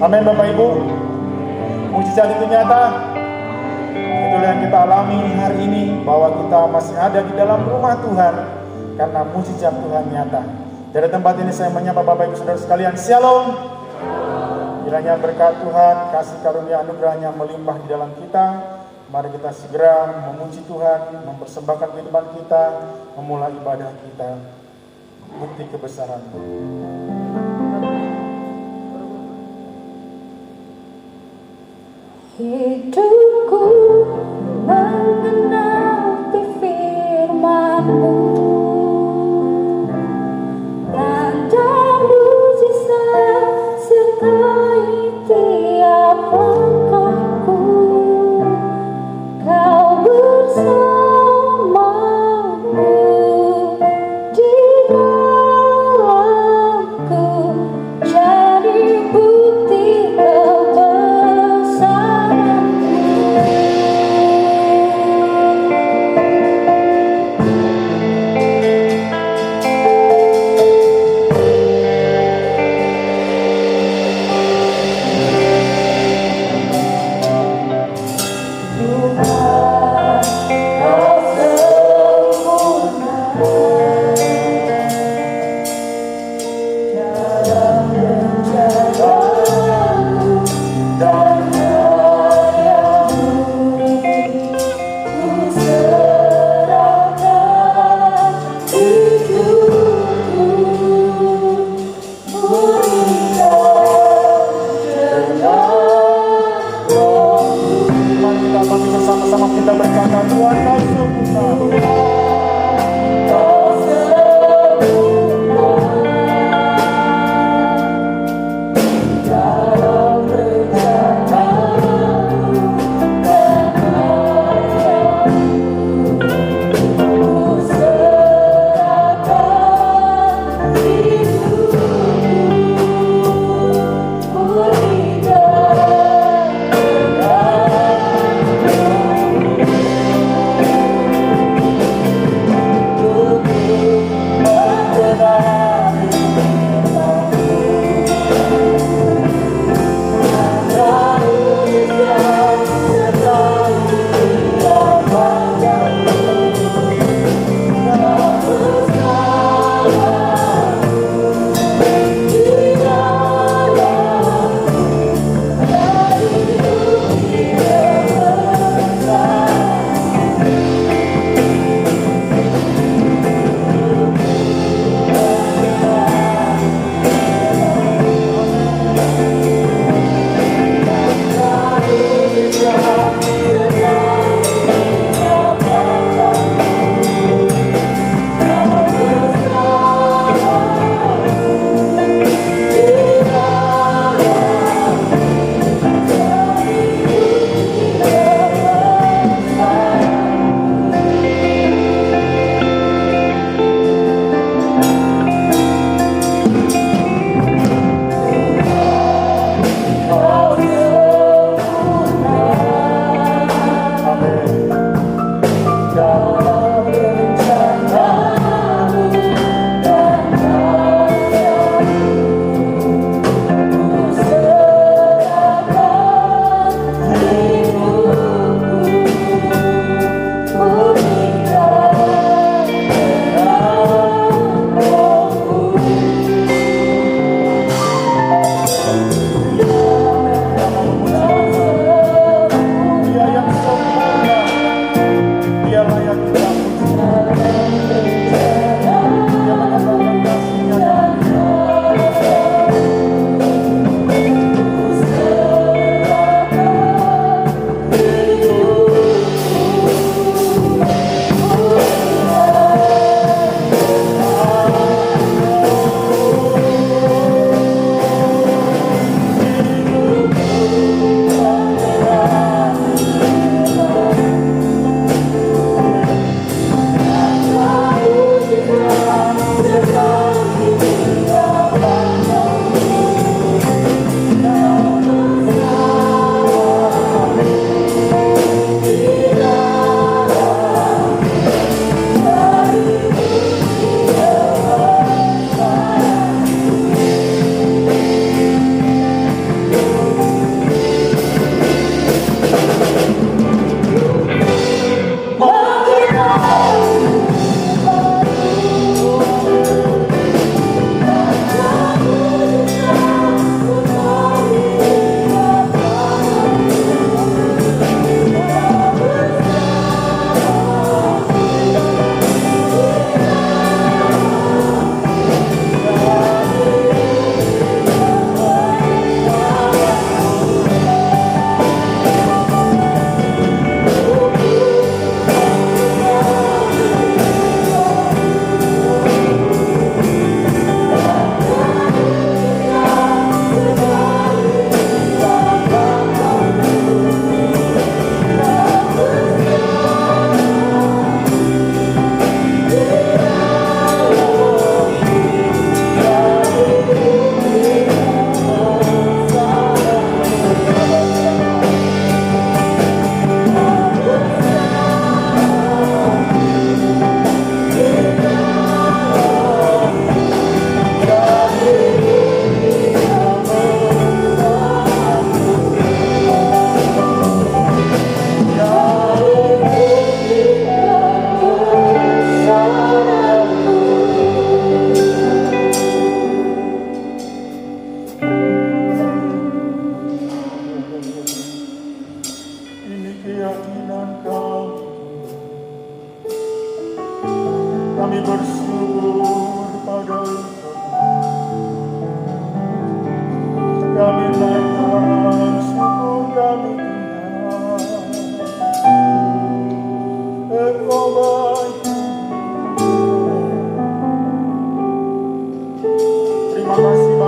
Amin Bapak Ibu. Mujizat itu nyata. Itulah yang kita alami hari ini, bahwa kita masih ada di dalam rumah Tuhan karena mujizat Tuhan nyata. Dari tempat ini saya menyapa Bapak Ibu Saudara sekalian, Shalom. Kiranya berkat Tuhan, kasih karunia anugerahnya melimpah di dalam kita. Mari kita segera memuji Tuhan, mempersembahkan kehidupan kita, memulai ibadah kita. Bukti kebesaran. Hidupku mengenal firman-Mu, tanda mujizat sertai tiap langkahku. Kau bersamaku di dalam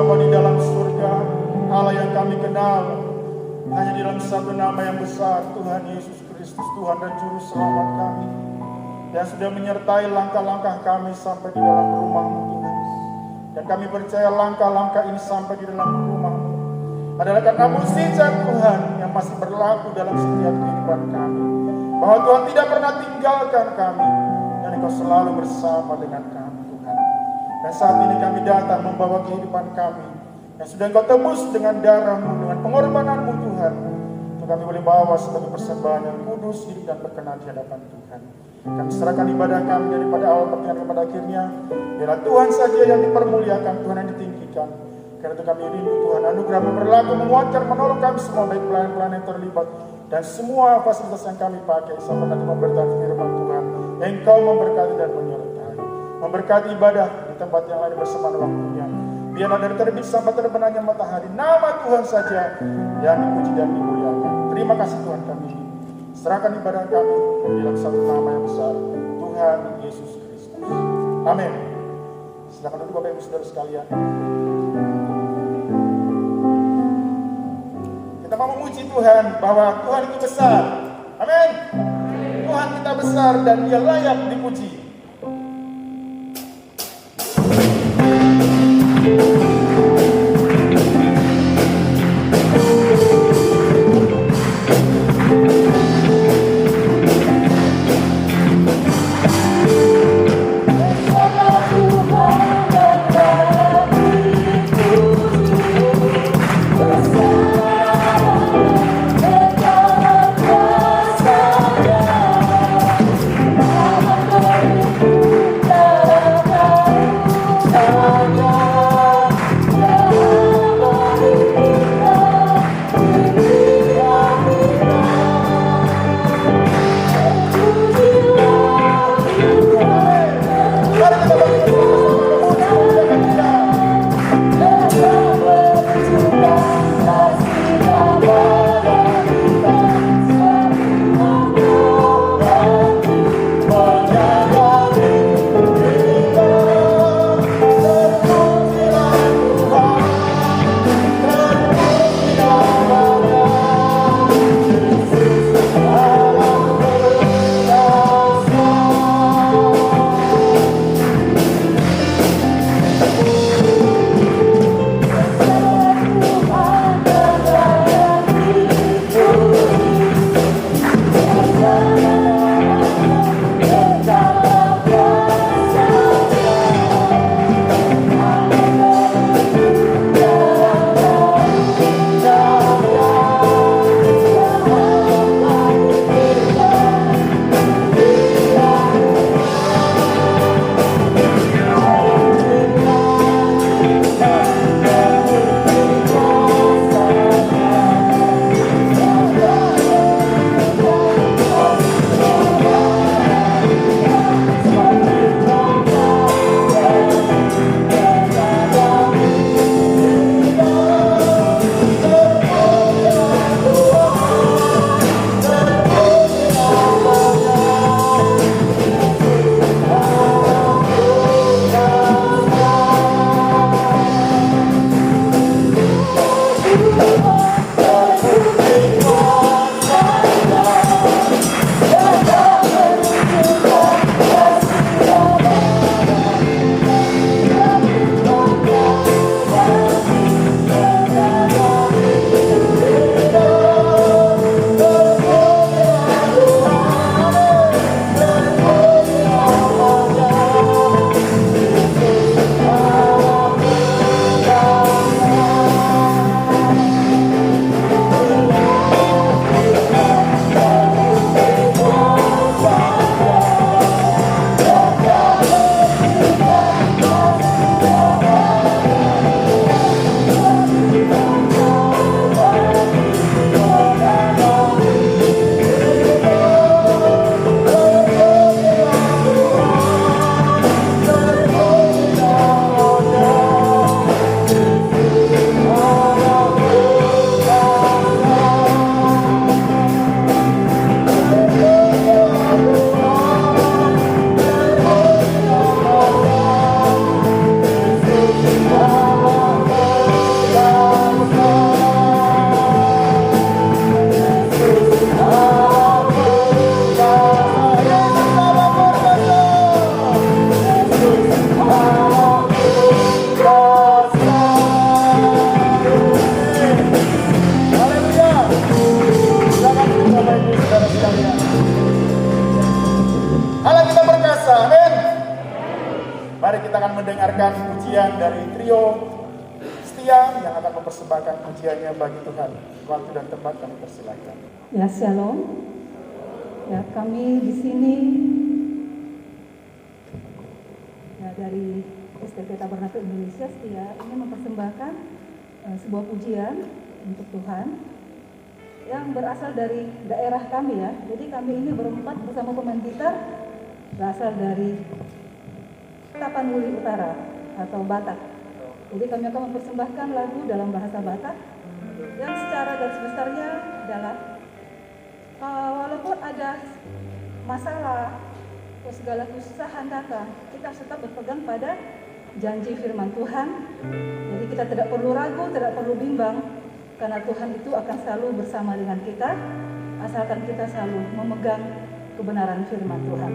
Bapa di dalam surga, Allah yang kami kenal hanya di dalam satu nama yang besar, Tuhan Yesus Kristus, Tuhan dan Juru Selamat kami, yang sudah menyertai langkah-langkah kami sampai di dalam rumah-Mu Tuhan. Dan kami percaya langkah-langkah ini sampai di dalam rumah-Mu adalah karena mujizat Tuhan yang masih berlaku dalam setiap kehidupan kami, bahwa Tuhan tidak pernah tinggalkan kami dan Engkau selalu bersama dengan kami Tuhan. Dan saat ini kami datang membawa kehidupan kami yang sudah Engkau tebus dengan darah-Mu, dengan pengorbanan-Mu Tuhan, untuk kami boleh bawa sebagai persembahan yang kudus, hidup dan berkenan di hadapan Tuhan. Kami serahkan ibadah kami daripada awal pertengahan kepada akhirnya. Biarlah Tuhan saja yang dipermuliakan, Tuhan yang ditinggikan. Karena itu kami rindu Tuhan, anugerah-Mu berlaku, menguatkan, menolong kami semua, baik pelayan-pelayan yang terlibat dan semua fasilitas yang kami pakai sampai nanti memberkati firman Tuhan. Engkau memberkati dan menyertai, memberkati ibadah di tempat yang lain bersamaan waktunya. Biarlah dari terbit sampai terbenamnya matahari, nama Tuhan saja yang dipuji dan dimuliakan. Terima kasih Tuhan, kami serahkan ibadah kami di dalam satu nama yang besar, Tuhan Yesus Kristus. Amin. Silakan duduk Bapak Ibu Saudara sekalian. Kita mau memuji Tuhan bahwa Tuhan itu besar. Amin. Tuhan kita besar dan Dia layak dipuji. Bersama pujian dari trio Setia yang akan mempersembahkan pujiannya bagi Tuhan. Waktu dan tempat kami persilakan. Ya, shalom. Ya, kami di sini ya, dari STT Tabernakel Indonesia Setia ingin mempersembahkan sebuah pujian untuk Tuhan yang berasal dari daerah kami ya. Jadi kami ini berempat bersama pemain gitar berasal dari Tapanuli Utara atau Batak. Jadi kami akan mempersembahkan lagu dalam bahasa Batak yang secara garis besarnya adalah walaupun ada masalah atau segala kesusahan datang, kita harus tetap berpegang pada janji firman Tuhan. Jadi kita tidak perlu ragu, tidak perlu bimbang, karena Tuhan itu akan selalu bersama dengan kita, asalkan kita selalu memegang kebenaran firman Tuhan.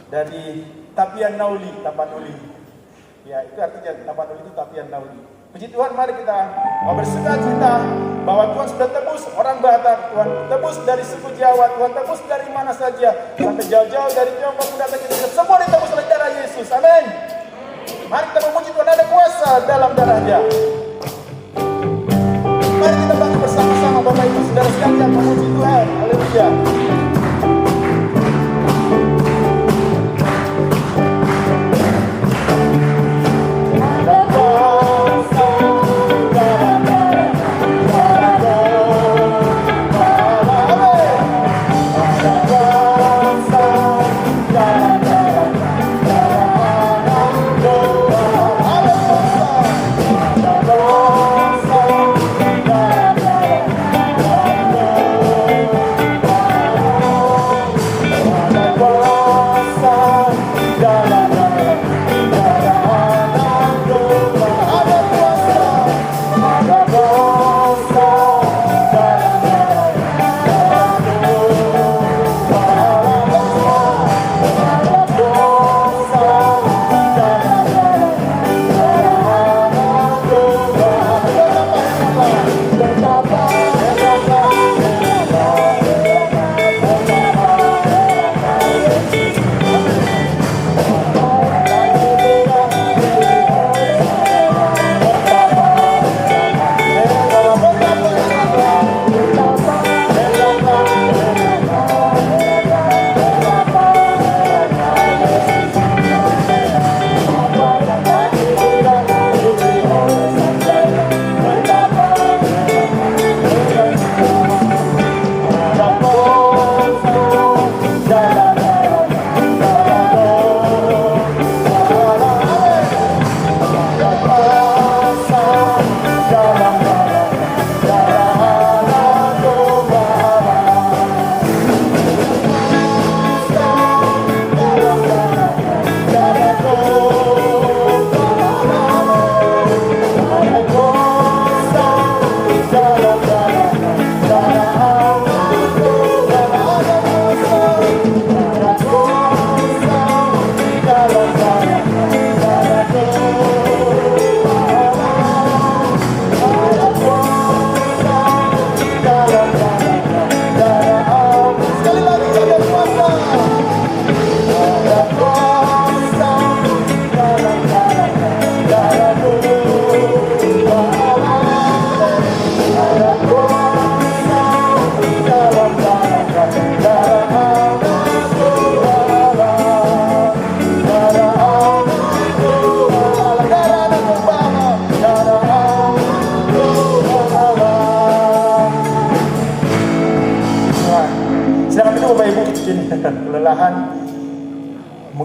Dari Tapian Nauli, Tapanuli. Ya, itu artinya Tapanuli itu Tapian Nauli. Puji Tuhan, mari kita bersuka cita bahwa Tuhan sudah tebus orang Batak, Tuhan tebus dari suku Jawa, Tuhan tebus dari mana saja, sampai jauh-jauh dari Tiongkok datang ke Indonesia, semua ditebus oleh darah Yesus. Amin. Mari kita memuji Tuhan, ada kuasa dalam darahnya. Mari kita bangkit bersama-sama Bapak Ibu Saudara sekalian memuji Tuhan. Haleluya.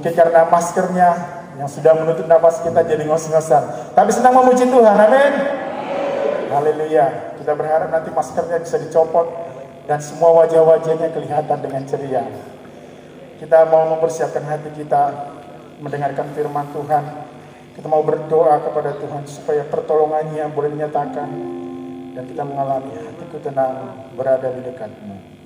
Mungkin karena maskernya yang sudah menutup nafas kita jadi ngos-ngosan. Tapi senang memuji Tuhan, amin. Haleluya. Kita berharap nanti maskernya bisa dicopot dan semua wajah-wajahnya kelihatan dengan ceria. Kita mau mempersiapkan hati kita mendengarkan firman Tuhan. Kita mau berdoa kepada Tuhan supaya pertolongannya boleh dinyatakan dan kita mengalami hatiku tenang berada di dekat-Mu.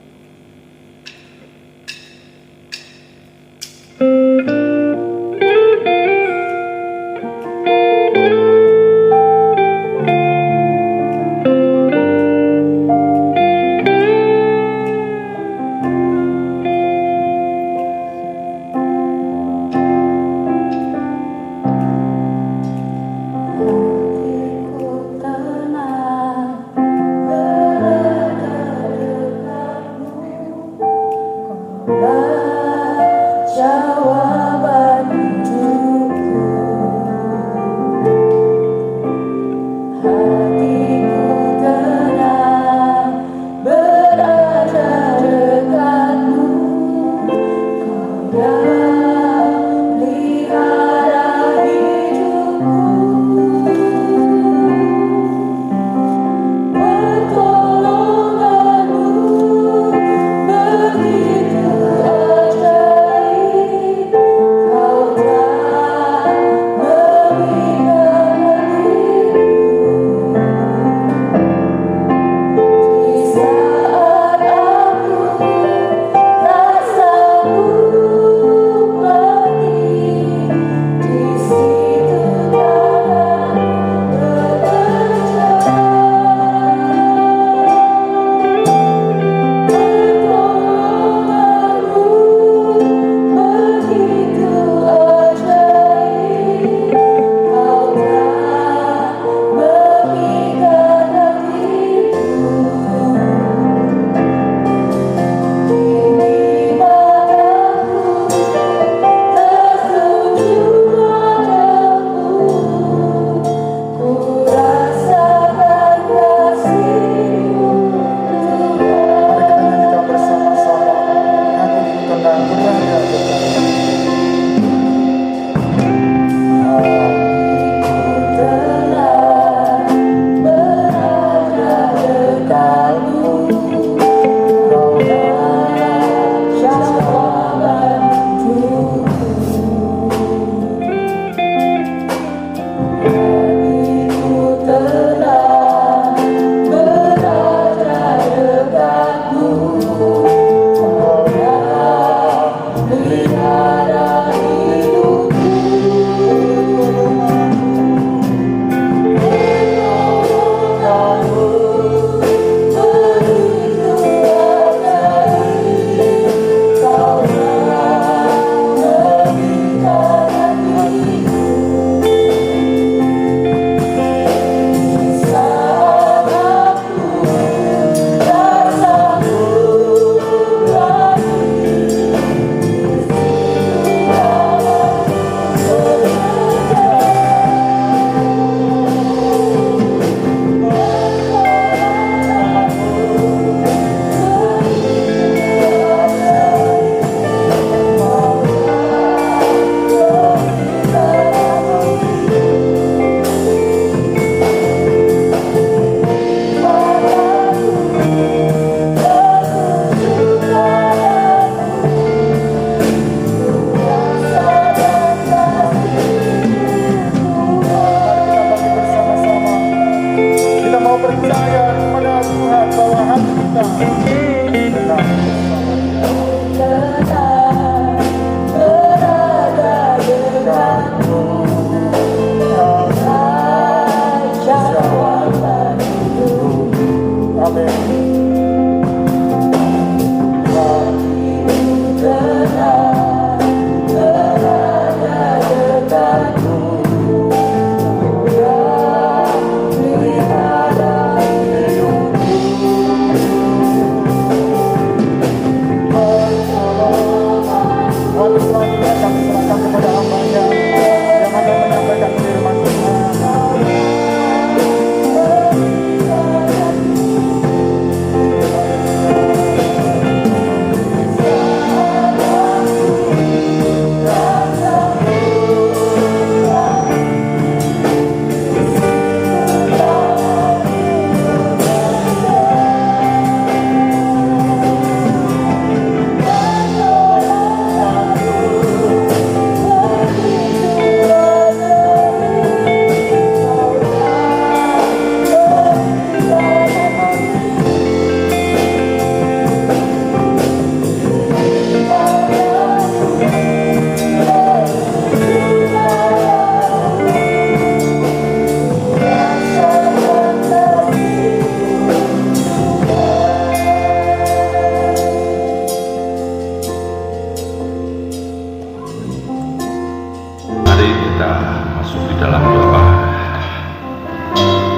kita masuk di dalam doa.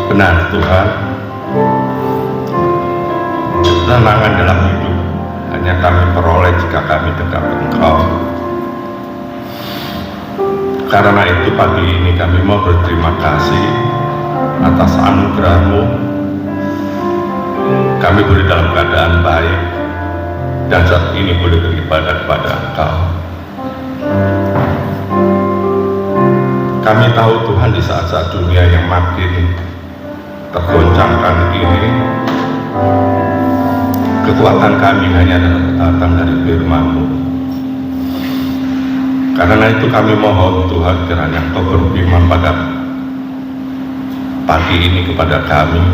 Benar Tuhan, ketenangan dalam hidup hanya kami peroleh jika kami dekat Engkau. Karena itu pagi ini kami mau berterima kasih atas anugerah-Mu. Kami boleh dalam keadaan baik dan saat ini boleh beribadah kepada Engkau. Kami tahu Tuhan di saat-saat dunia yang makin tergoncangkan ini, kekuatan kami hanya datang dari firman-Mu. Karena itu kami mohon Tuhan kiranya Engkau berfirman pada pagi ini kepada kami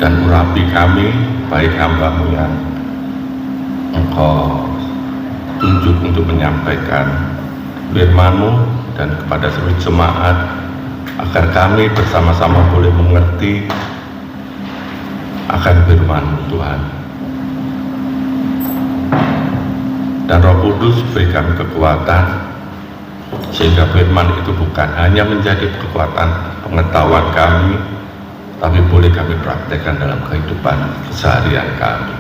dan urapi kami, baik hamba-Mu yang Engkau tunjuk untuk menyampaikan firman-Mu dan kepada seluruh jemaat, agar kami bersama-sama boleh mengerti akan firman-Mu Tuhan. Dan Roh Kudus beri kami kekuatan sehingga firman itu bukan hanya menjadi kekuatan pengetahuan kami, tapi boleh kami praktekkan dalam kehidupan keseharian kami.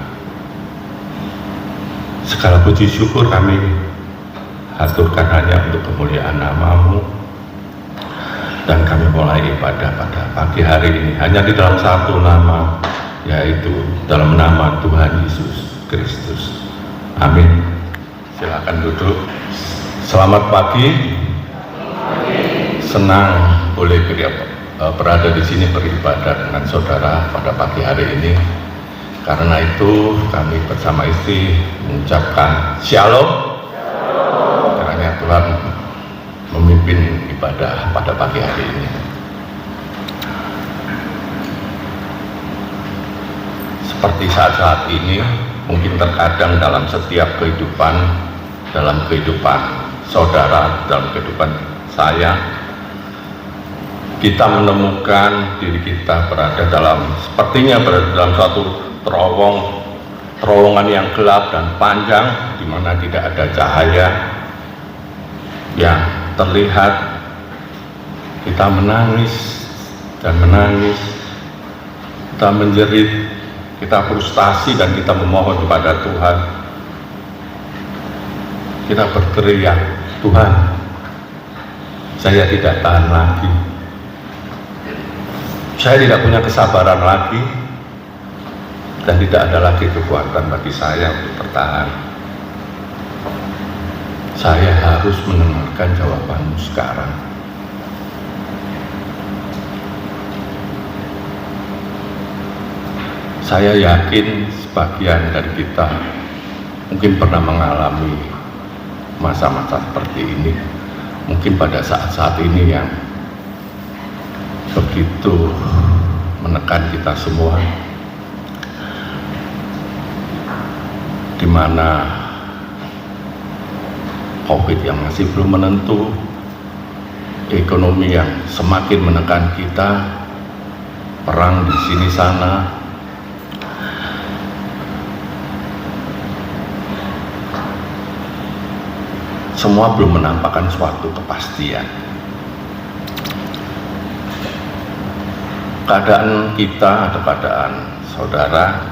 Segala puji syukur kami haturkan hanya untuk kemuliaan nama-Mu, dan kami mulai ibadah pada pagi hari ini hanya di dalam satu nama, yaitu dalam nama Tuhan Yesus Kristus. Amin. Silakan duduk. Selamat pagi. Senang boleh berada di sini beribadah dengan saudara pada pagi hari ini. Karena itu kami bersama istri mengucapkan Shalom. Kiranya Tuhan memimpin ibadah pada pagi hari ini. Seperti saat-saat ini, mungkin terkadang dalam setiap kehidupan, dalam kehidupan saudara, dalam kehidupan saya, kita menemukan diri kita sepertinya berada dalam suatu terowongan yang gelap dan panjang, di mana tidak ada cahaya yang terlihat. Kita menangis dan menangis, kita menjerit, kita frustasi dan kita memohon kepada Tuhan. Kita berteriak, Tuhan, saya tidak tahan lagi. Saya tidak punya kesabaran lagi, dan tidak ada lagi kekuatan bagi saya untuk bertahan. Saya harus mendengarkan jawaban-Mu sekarang. Saya yakin sebagian dari kita mungkin pernah mengalami masa-masa seperti ini. Mungkin pada saat-saat ini yang begitu menekan kita semua, di mana COVID yang masih belum menentu, ekonomi yang semakin menekan kita, perang di sini sana. Semua belum menampakkan suatu kepastian. Keadaan kita atau keadaan saudara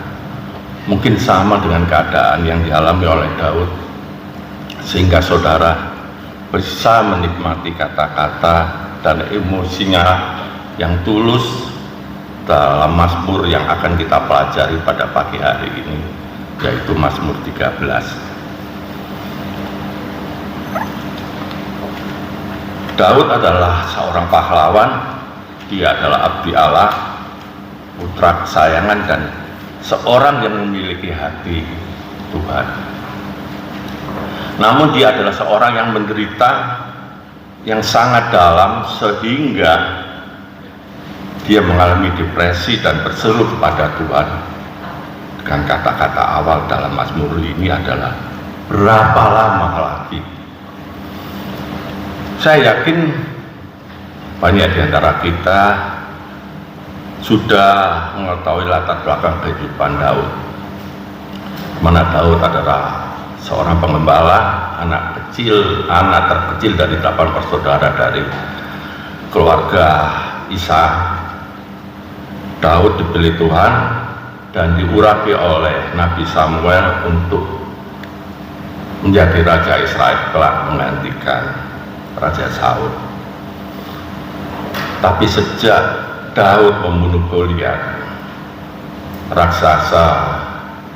mungkin sama dengan keadaan yang dialami oleh Daud, sehingga saudara bisa menikmati kata-kata dan emosinya yang tulus dalam Mazmur yang akan kita pelajari pada pagi hari ini, yaitu Mazmur 13. Daud adalah seorang pahlawan, dia adalah abdi Allah, putra kesayangan, dan seorang yang memiliki hati Tuhan. Namun dia adalah seorang yang menderita yang sangat dalam, sehingga dia mengalami depresi dan berseru kepada Tuhan dengan kata-kata awal dalam Mazmur ini adalah, berapa lama lagi? Saya yakin banyak di antara kita sudah mengetahui latar belakang kehidupan Daud, mana Daud adalah seorang pengembala, anak terkecil dari 8 bersaudara dari keluarga Isa. Daud dipilih Tuhan dan diurapi oleh Nabi Samuel untuk menjadi Raja Israel kelak menggantikan Raja Saul. Tapi sejak Daud membunuh Goliat, raksasa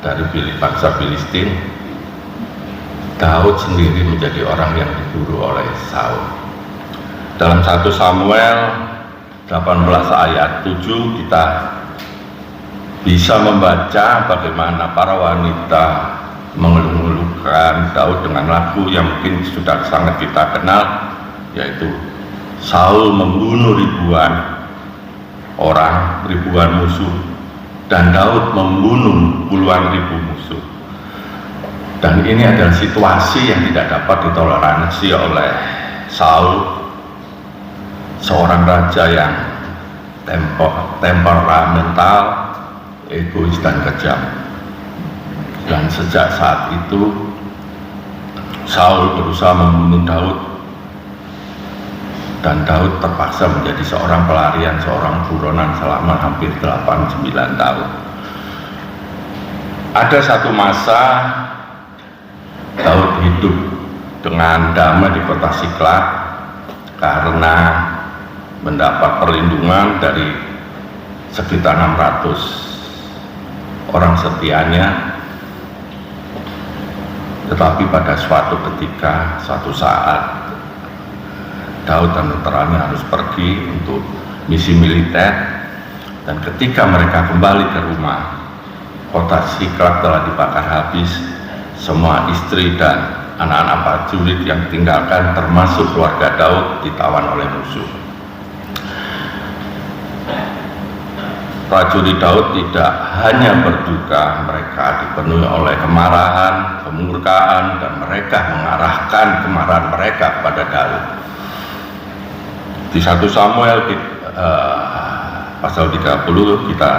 dari bangsa Filistin, Daud sendiri menjadi orang yang diburu oleh Saul. Dalam 1 Samuel 18 ayat 7 kita bisa membaca bagaimana para wanita mengeluh-ngeluhkan Daud dengan lagu yang mungkin sudah sangat kita kenal, yaitu Saul membunuh ribuan orang, ribuan musuh, dan Daud membunuh puluhan ribu musuh. Dan ini adalah situasi yang tidak dapat ditoleransi oleh Saul, seorang raja yang temperamental, egois dan kejam. Dan sejak saat itu Saul berusaha membunuh Daud, dan Daud terpaksa menjadi seorang pelarian, seorang buronan selama hampir 8-9 tahun. Ada satu masa Daud hidup dengan damai di kota Siklag karena mendapat perlindungan dari sekitar 600 orang setianya. Tetapi pada suatu ketika, suatu saat, Daud dan tentaranya harus pergi untuk misi militer, dan ketika mereka kembali ke rumah, kota Siklag telah dibakar habis. Semua istri dan anak-anak prajurit yang ditinggalkan termasuk keluarga Daud ditawan oleh musuh. Prajurit Daud tidak hanya berduka, mereka dipenuhi oleh kemarahan, kemurkaan, dan mereka mengarahkan kemarahan mereka kepada Daud. Di 1 Samuel pasal 30 kita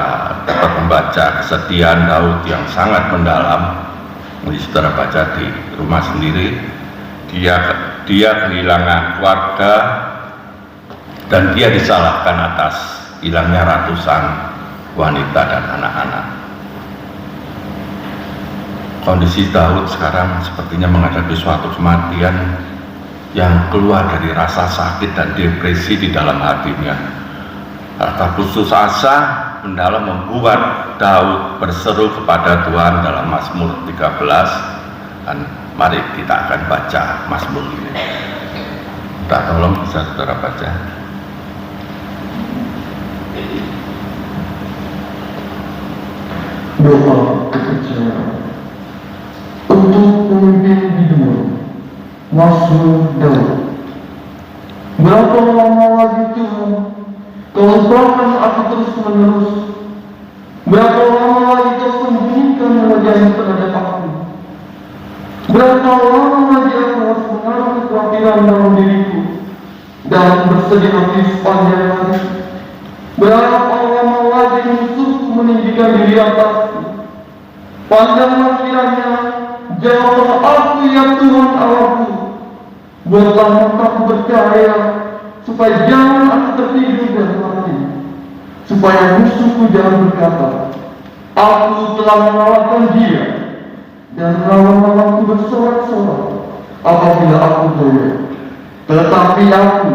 dapat membaca kesedihan Daud yang sangat mendalam. Mungkin saudara baca di rumah sendiri. Dia kehilangan keluarga dan dia disalahkan atas hilangnya ratusan wanita dan anak-anak. Kondisi Daud sekarang sepertinya menghadapi suatu kematian yang keluar dari rasa sakit dan depresi di dalam hatinya. Rasa putus asa mendalam membuat Daud berseru kepada Tuhan dalam Mazmur 13, dan mari kita akan baca Mazmur ini. Kita tolong bisa saudara baca. Doa kepercayaan untuk pemimpin hidup. Mazmur Daud. Berapa lama lagi Tuhan Kau lupakan aku terus menerus? Berapa lama lagi Kau sembunyikan wajahmu terhadap aku? Berapa lama lagi aku harus menaruh kekhawatiran dalam diriku dan bersedih hati sepanjang hari? Berapa lama lagi musuhku meninggikan diri atasku? Pandanglah kiranya, jawablah aku ya Tuhan Allahku. Buatlah mataku bercahaya, supaya jangan aku tertidur dan mati, supaya musuhku jangan berkata, aku telah mengalahkan dia, dan lawan-lawanku bersorak-sorak apabila aku goyah. Tetapi aku,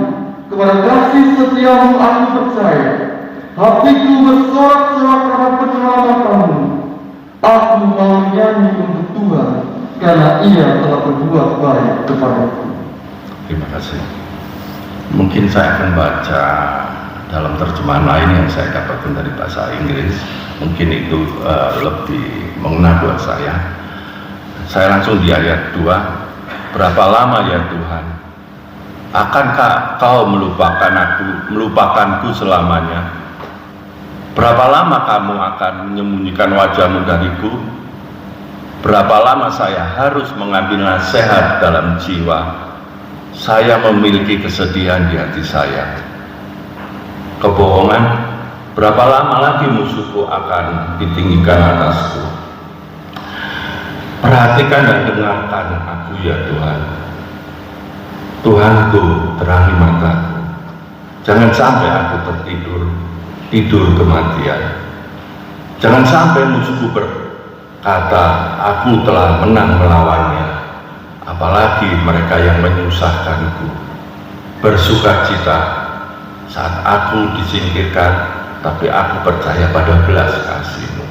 kepada kasih setiamu aku percaya, hatiku bersorak-sorak karena penyelamatanmu. Aku mau nyanyi untuk Tuhan, karena Ia telah berbuat baik kepadaku. Terima kasih. Mungkin saya akan baca dalam terjemahan lain yang saya dapatkan dari bahasa Inggris. Mungkin itu lebih mengena buat saya. Saya langsung di ayat 2. Berapa lama ya Tuhan? Akankah kau melupakanku selamanya? Berapa lama kamu akan menyembunyikan wajahmu dariku? Berapa lama saya harus mengambil nasihat dalam jiwa? Saya memiliki kesedihan di hati saya. Kebohongan, berapa lama lagi musuhku akan ditinggikan atasku? Perhatikan dan dengarkan aku ya Tuhan. Tuhanku, terangi mataku. Jangan sampai aku tidur kematian. Jangan sampai musuhku berkata, aku telah menang melawannya. Apalagi mereka yang menyusahkanku. Bersukacita saat aku disingkirkan, tapi aku percaya pada belas kasih-Mu.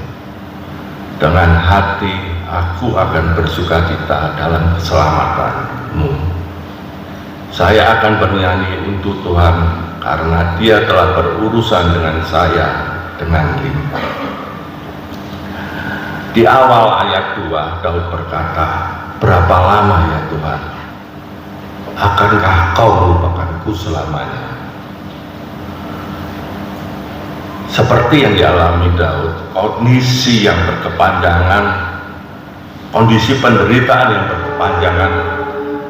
Dengan hati aku akan bersukacita dalam keselamatan-Mu. Saya akan bernyanyi untuk Tuhan karena Dia telah berurusan dengan saya dengan limpah. Di awal ayat 2 Daud berkata, berapa lama ya Tuhan? Akankah Kau melupakanku selamanya? Seperti yang dialami Daud, kondisi yang berkepanjangan, kondisi penderitaan yang berkepanjangan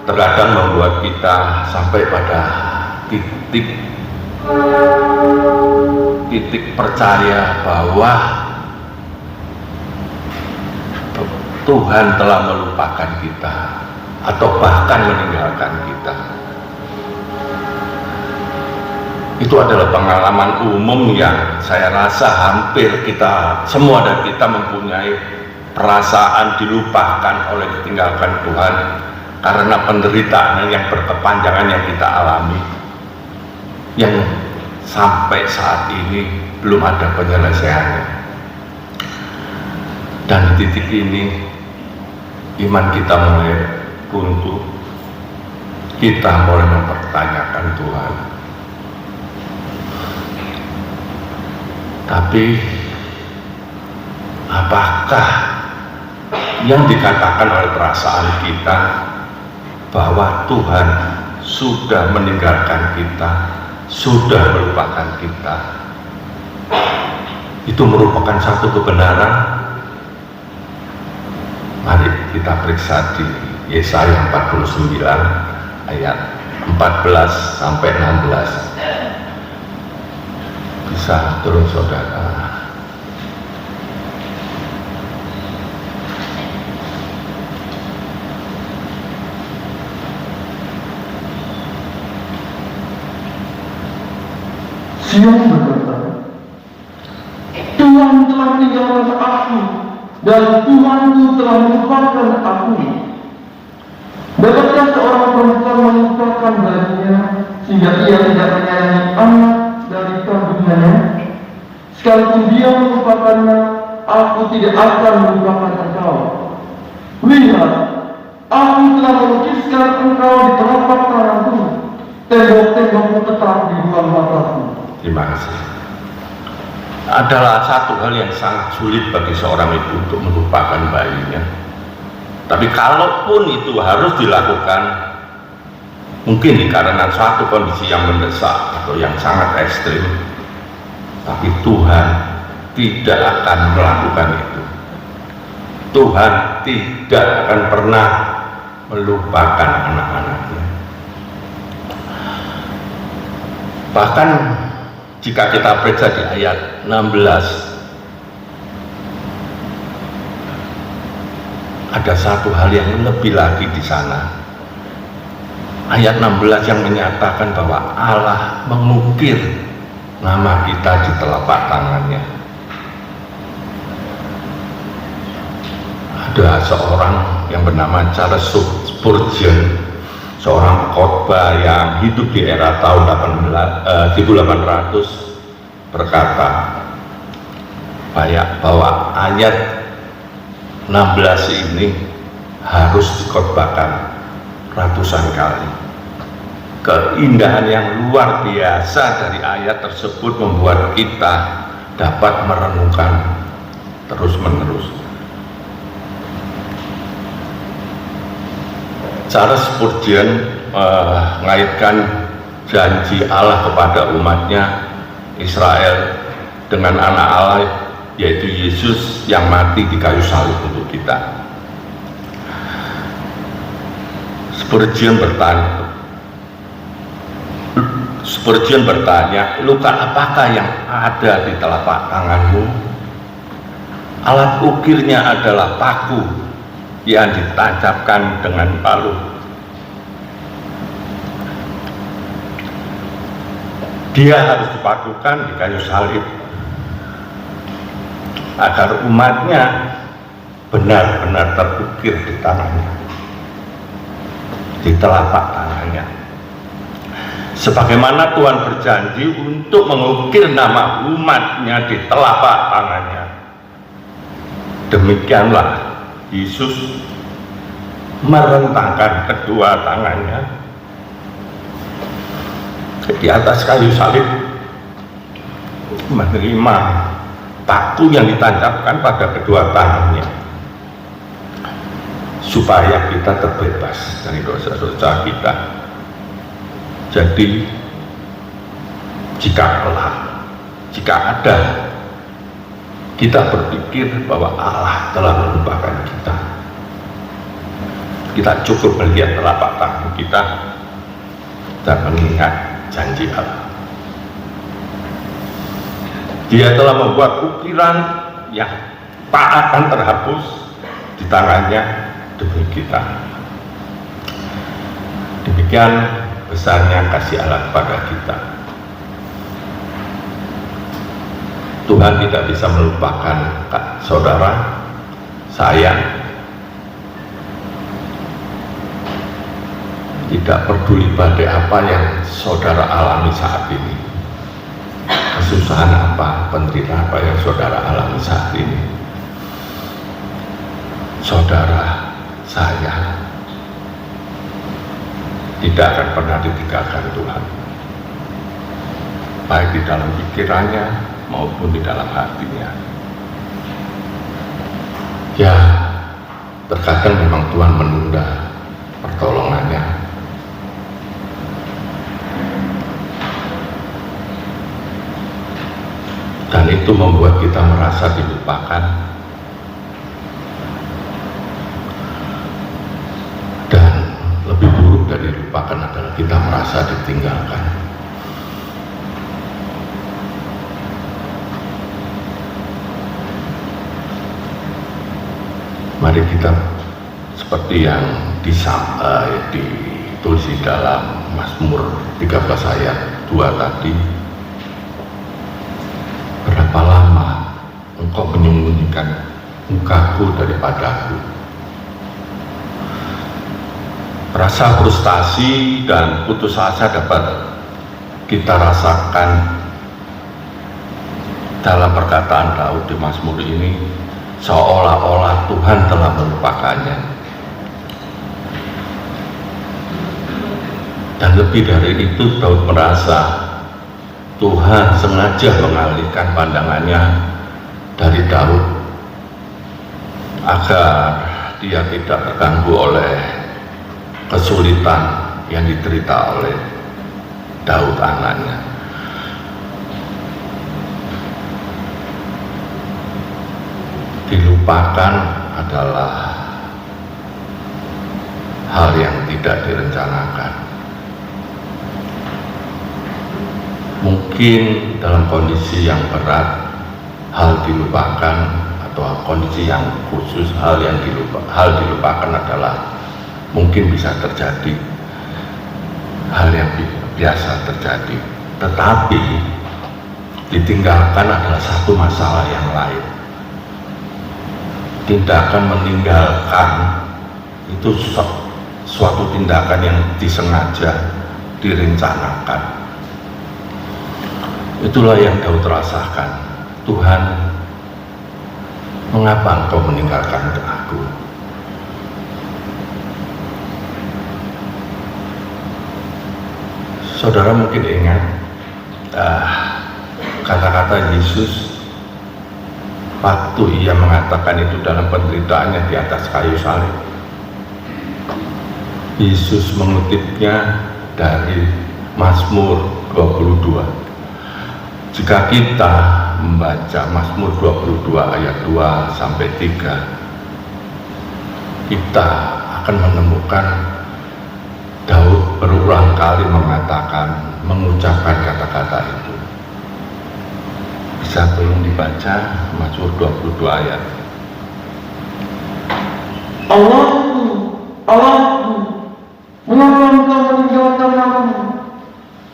terkadang membuat kita sampai pada titik percaya bahwa Tuhan telah melupakan kita atau bahkan meninggalkan kita. Itu adalah pengalaman umum yang saya rasa hampir kita semua dan kita mempunyai perasaan dilupakan oleh ditinggalkan Tuhan karena penderitaan yang berkepanjangan yang kita alami, yang sampai saat ini belum ada penyelesaiannya. Dan di titik ini iman kita mulai runtuh, kita mulai mempertanyakan Tuhan. Tapi apakah yang dikatakan oleh perasaan kita bahwa Tuhan sudah meninggalkan kita, sudah melupakan kita, itu merupakan satu kebenaran? Mari kita periksa di Yesaya 49 ayat 14 sampai 16. Bisa turun saudara. Sion berkata, Tuhan telah meninggalkan aku dan Tuhanku telah melupakan aku. Dapatkah seorang perempuan melupakan bayinya sehingga ia tidak menyayangi anak dari kandungannya? Sekalipun dia melupakannya, aku tidak akan melupakan engkau. Lihat, aku telah melukiskan engkau di telapak tanganku, tembok-tembokmu tetap di ruang mataku. Terima kasih. Adalah satu hal yang sangat sulit bagi seorang ibu untuk melupakan bayinya. Tapi kalaupun itu harus dilakukan, mungkin karena suatu kondisi yang mendesak atau yang sangat ekstrim, tapi Tuhan tidak akan melakukan itu. Tuhan tidak akan pernah melupakan anak-anaknya. Bahkan jika kita periksa di ayat 16, ada satu hal yang lebih lagi di sana. Ayat 16 yang menyatakan bahwa Allah mengukir nama kita di telapak tangannya. Ada seorang yang bernama Charles Spurgeon, seorang khotbah yang hidup di era tahun 1800, berkata bahwa ayat 16 ini harus dikhotbahkan ratusan kali. Keindahan yang luar biasa dari ayat tersebut membuat kita dapat merenungkan terus-menerus. Charles Spurgeon mengaitkan janji Allah kepada umatnya Israel dengan anak Allah, yaitu Yesus yang mati di kayu salib untuk kita. Spurgeon bertanya, luka apakah yang ada di telapak tanganmu? Alat ukirnya adalah paku yang ditancapkan dengan palu. Dia harus dipakukan di kayu salib agar umatnya benar-benar terukir di tangannya, di telapak tangannya. Sebagaimana Tuhan berjanji untuk mengukir nama umatnya di telapak tangannya, demikianlah Yesus merentangkan kedua tangannya di atas kayu salib, menerima paku yang ditancapkan pada kedua tangannya, supaya kita terbebas dari dosa-dosa kita. Jadi jika ada kita berpikir bahwa Allah telah melupakan kita cukup melihat telapak tangan kita dan mengingat janji Allah. Dia telah membuat ukiran yang tak akan terhapus di tangannya demi kita. Demikian besarnya kasih Allah kepada kita. Tuhan tidak bisa melupakan saudara, saya. Tidak peduli badai apa yang saudara alami saat ini, kesusahan apa, penderitaan apa yang saudara alami saat ini, saudara, saya tidak akan pernah ditinggalkan Tuhan, baik di dalam pikirannya maupun di dalam hatinya. Ya, terkadang memang Tuhan menunda pertolongannya, dan itu membuat kita merasa dilupakan, dan lebih buruk dari dilupakan adalah kita merasa ditinggalkan. Mari kita seperti yang ditulis di dalam Mazmur 13 ayat 2 tadi, berapa lama engkau menyembunyikan mukaku daripadaku. Rasa frustasi dan putus asa dapat kita rasakan dalam perkataan Daud di Mazmur ini, seolah-olah Tuhan telah melupakannya. Dan lebih dari itu, Daud merasa Tuhan sengaja mengalihkan pandangannya dari Daud agar dia tidak terganggu oleh kesulitan yang diderita oleh Daud anaknya. Dilupakan adalah hal yang tidak direncanakan. Mungkin dalam kondisi yang berat hal dilupakan, atau kondisi yang khusus hal dilupakan adalah mungkin bisa terjadi, hal yang biasa terjadi. Tetapi ditinggalkan adalah satu masalah yang lain. Tindakan meninggalkan itu suatu tindakan yang disengaja, direncanakan. Itulah yang Daud rasakan. Tuhan, mengapa engkau meninggalkan aku? Saudara mungkin ingat kata-kata Yesus waktu ia mengatakan itu dalam penderitaannya di atas kayu salib. Yesus mengutipnya dari Mazmur 22. Jika kita membaca Mazmur 22 ayat 2 sampai 3, kita akan menemukan Daud berulang kali mengucapkan kata-kata itu. Bisa tolong dibaca Mazmur 22 ayat. Allahku, Allahku, mengapa engkau meninggalkan aku?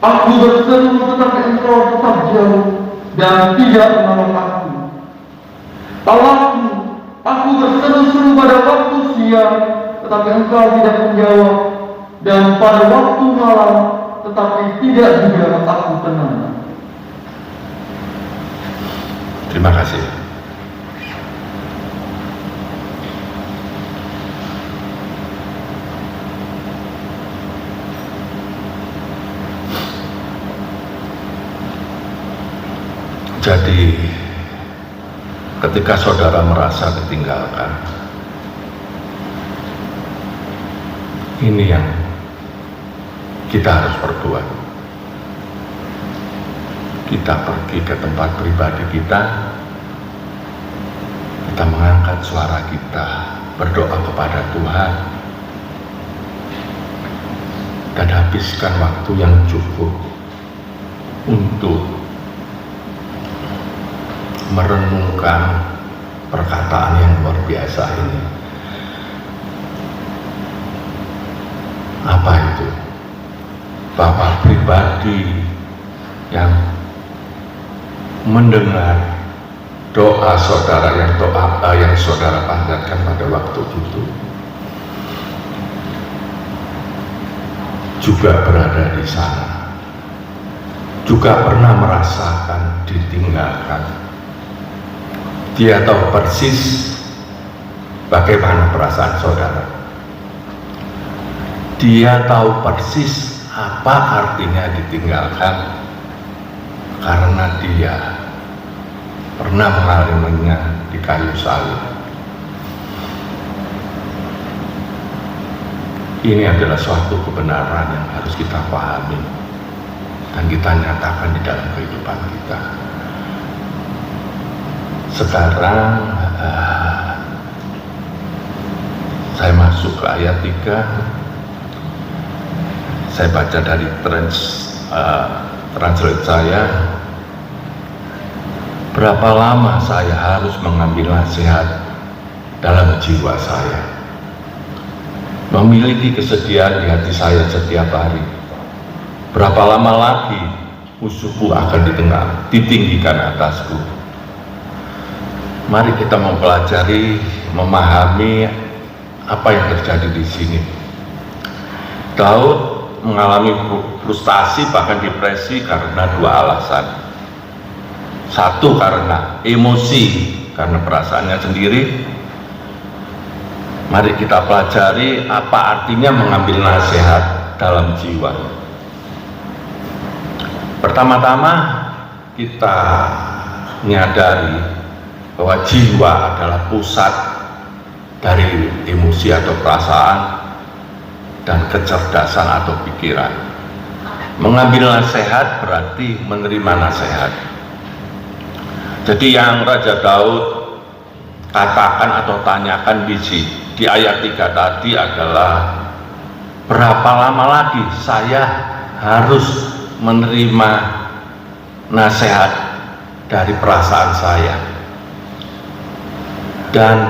Aku berseru tetapi engkau tetap jauh dan tidak menolong aku. Allahku, aku berseru-seru pada waktu siang, tetapi engkau tidak menjawab, dan pada waktu malam, tetapi tidak juga aku tenang. Terima kasih. Jadi, ketika saudara merasa ditinggalkan, ini yang kita harus berbuat. Kita pergi ke tempat pribadi kita mengangkat suara kita, berdoa kepada Tuhan, dan habiskan waktu yang cukup untuk merenungkan perkataan yang luar biasa ini. Apa itu? Bahwa pribadi yang mendengar doa saudara yang saudara panjatkan pada waktu itu juga berada di sana, juga pernah merasakan ditinggalkan. Dia tahu persis bagaimana perasaan saudara. Dia tahu persis apa artinya ditinggalkan, karena dia pernah mengalaminya di kayu salib. Ini adalah suatu kebenaran yang harus kita pahami dan kita nyatakan di dalam kehidupan kita. Sekarang saya masuk ke ayat 3. Saya baca dari translate saya. Berapa lama saya harus mengambil nasihat dalam jiwa saya, memiliki kesedihan di hati saya setiap hari. Berapa lama lagi musuhku akan ditinggikan atasku. Mari kita mempelajari, memahami apa yang terjadi di sini. Daud mengalami frustasi bahkan depresi karena dua alasan. Satu, karena emosi, karena perasaannya sendiri. Mari kita pelajari apa artinya mengambil nasihat dalam jiwa. Pertama-tama kita menyadari bahwa jiwa adalah pusat dari emosi atau perasaan dan kecerdasan atau pikiran. Mengambil nasihat berarti menerima nasihat. Jadi yang Raja Daud katakan atau tanyakan di ayat 3 tadi adalah, berapa lama lagi saya harus menerima nasihat dari perasaan saya dan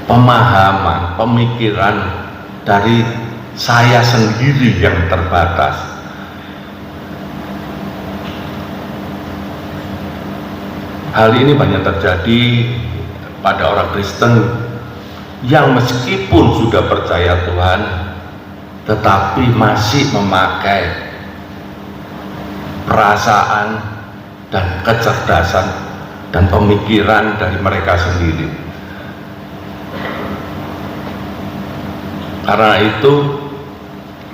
pemahaman, pemikiran dari saya sendiri yang terbatas. Hal ini banyak terjadi pada orang Kristen yang meskipun sudah percaya Tuhan, tetapi masih memakai perasaan dan kecerdasan dan pemikiran dari mereka sendiri. Karena itu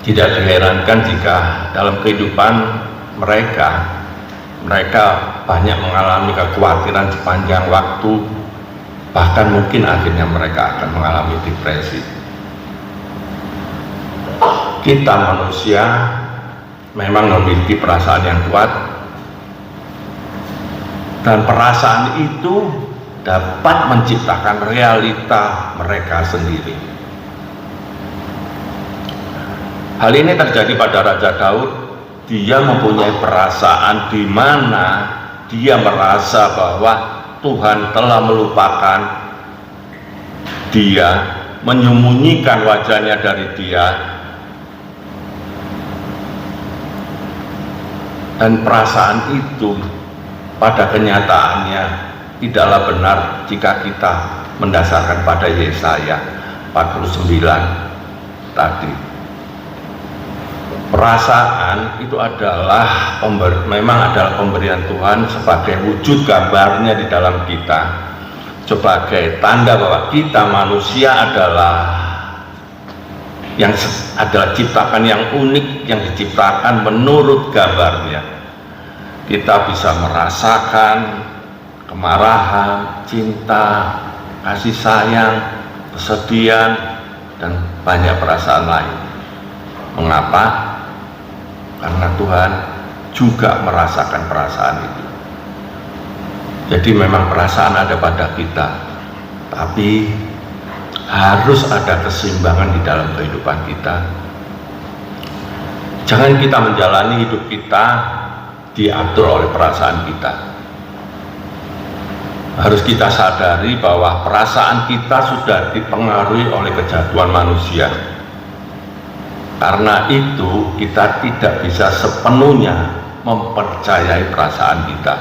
tidak diherankan jika dalam kehidupan mereka banyak mengalami kekhawatiran sepanjang waktu, bahkan mungkin akhirnya mereka akan mengalami depresi. Kita manusia memang memiliki perasaan yang kuat, dan perasaan itu dapat menciptakan realita mereka sendiri. Hal ini terjadi pada Raja Daud. Dia mempunyai perasaan di mana dia merasa bahwa Tuhan telah melupakan dia, menyembunyikan wajahnya dari dia, dan perasaan itu pada kenyataannya tidaklah benar jika kita mendasarkan pada Yesaya 49 tadi. Perasaan itu adalah memang adalah pemberian Tuhan sebagai wujud gambarnya di dalam kita, sebagai tanda bahwa kita manusia adalah ciptakan yang unik, yang diciptakan menurut gambarnya. Kita bisa merasakan kemarahan, cinta, kasih sayang, kesedihan, dan banyak perasaan lain. Mengapa? Karena Tuhan juga merasakan perasaan itu. Jadi memang perasaan ada pada kita, tapi harus ada keseimbangan di dalam kehidupan kita. Jangan kita menjalani hidup kita diatur oleh perasaan kita. Harus kita sadari bahwa perasaan kita sudah dipengaruhi oleh kejatuhan manusia. Karena itu kita tidak bisa sepenuhnya mempercayai perasaan kita.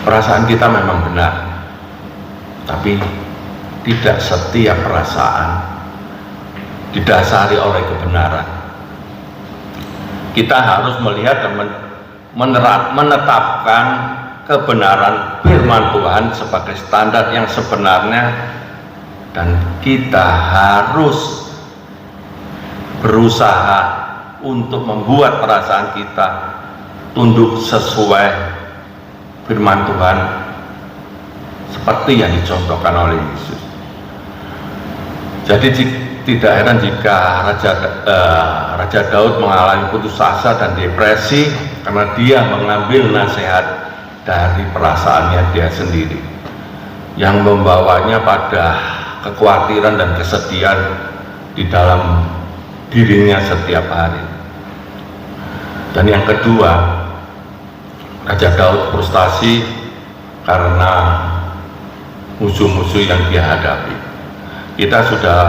Perasaan kita memang benar, tapi tidak setiap perasaan didasari oleh kebenaran. Kita harus melihat dan menetapkan kebenaran firman Tuhan sebagai standar yang sebenarnya, dan kita harus berusaha untuk membuat perasaan kita tunduk sesuai firman Tuhan seperti yang dicontohkan oleh Yesus. Jadi tidak heran jika Raja Daud mengalami putus asa dan depresi karena dia mengambil nasihat dari perasaannya dia sendiri, yang membawanya pada kekhawatiran dan kesedihan di dalam dirinya setiap hari. Dan yang kedua, Raja Daud frustasi karena musuh-musuh yang dia hadapi. Kita sudah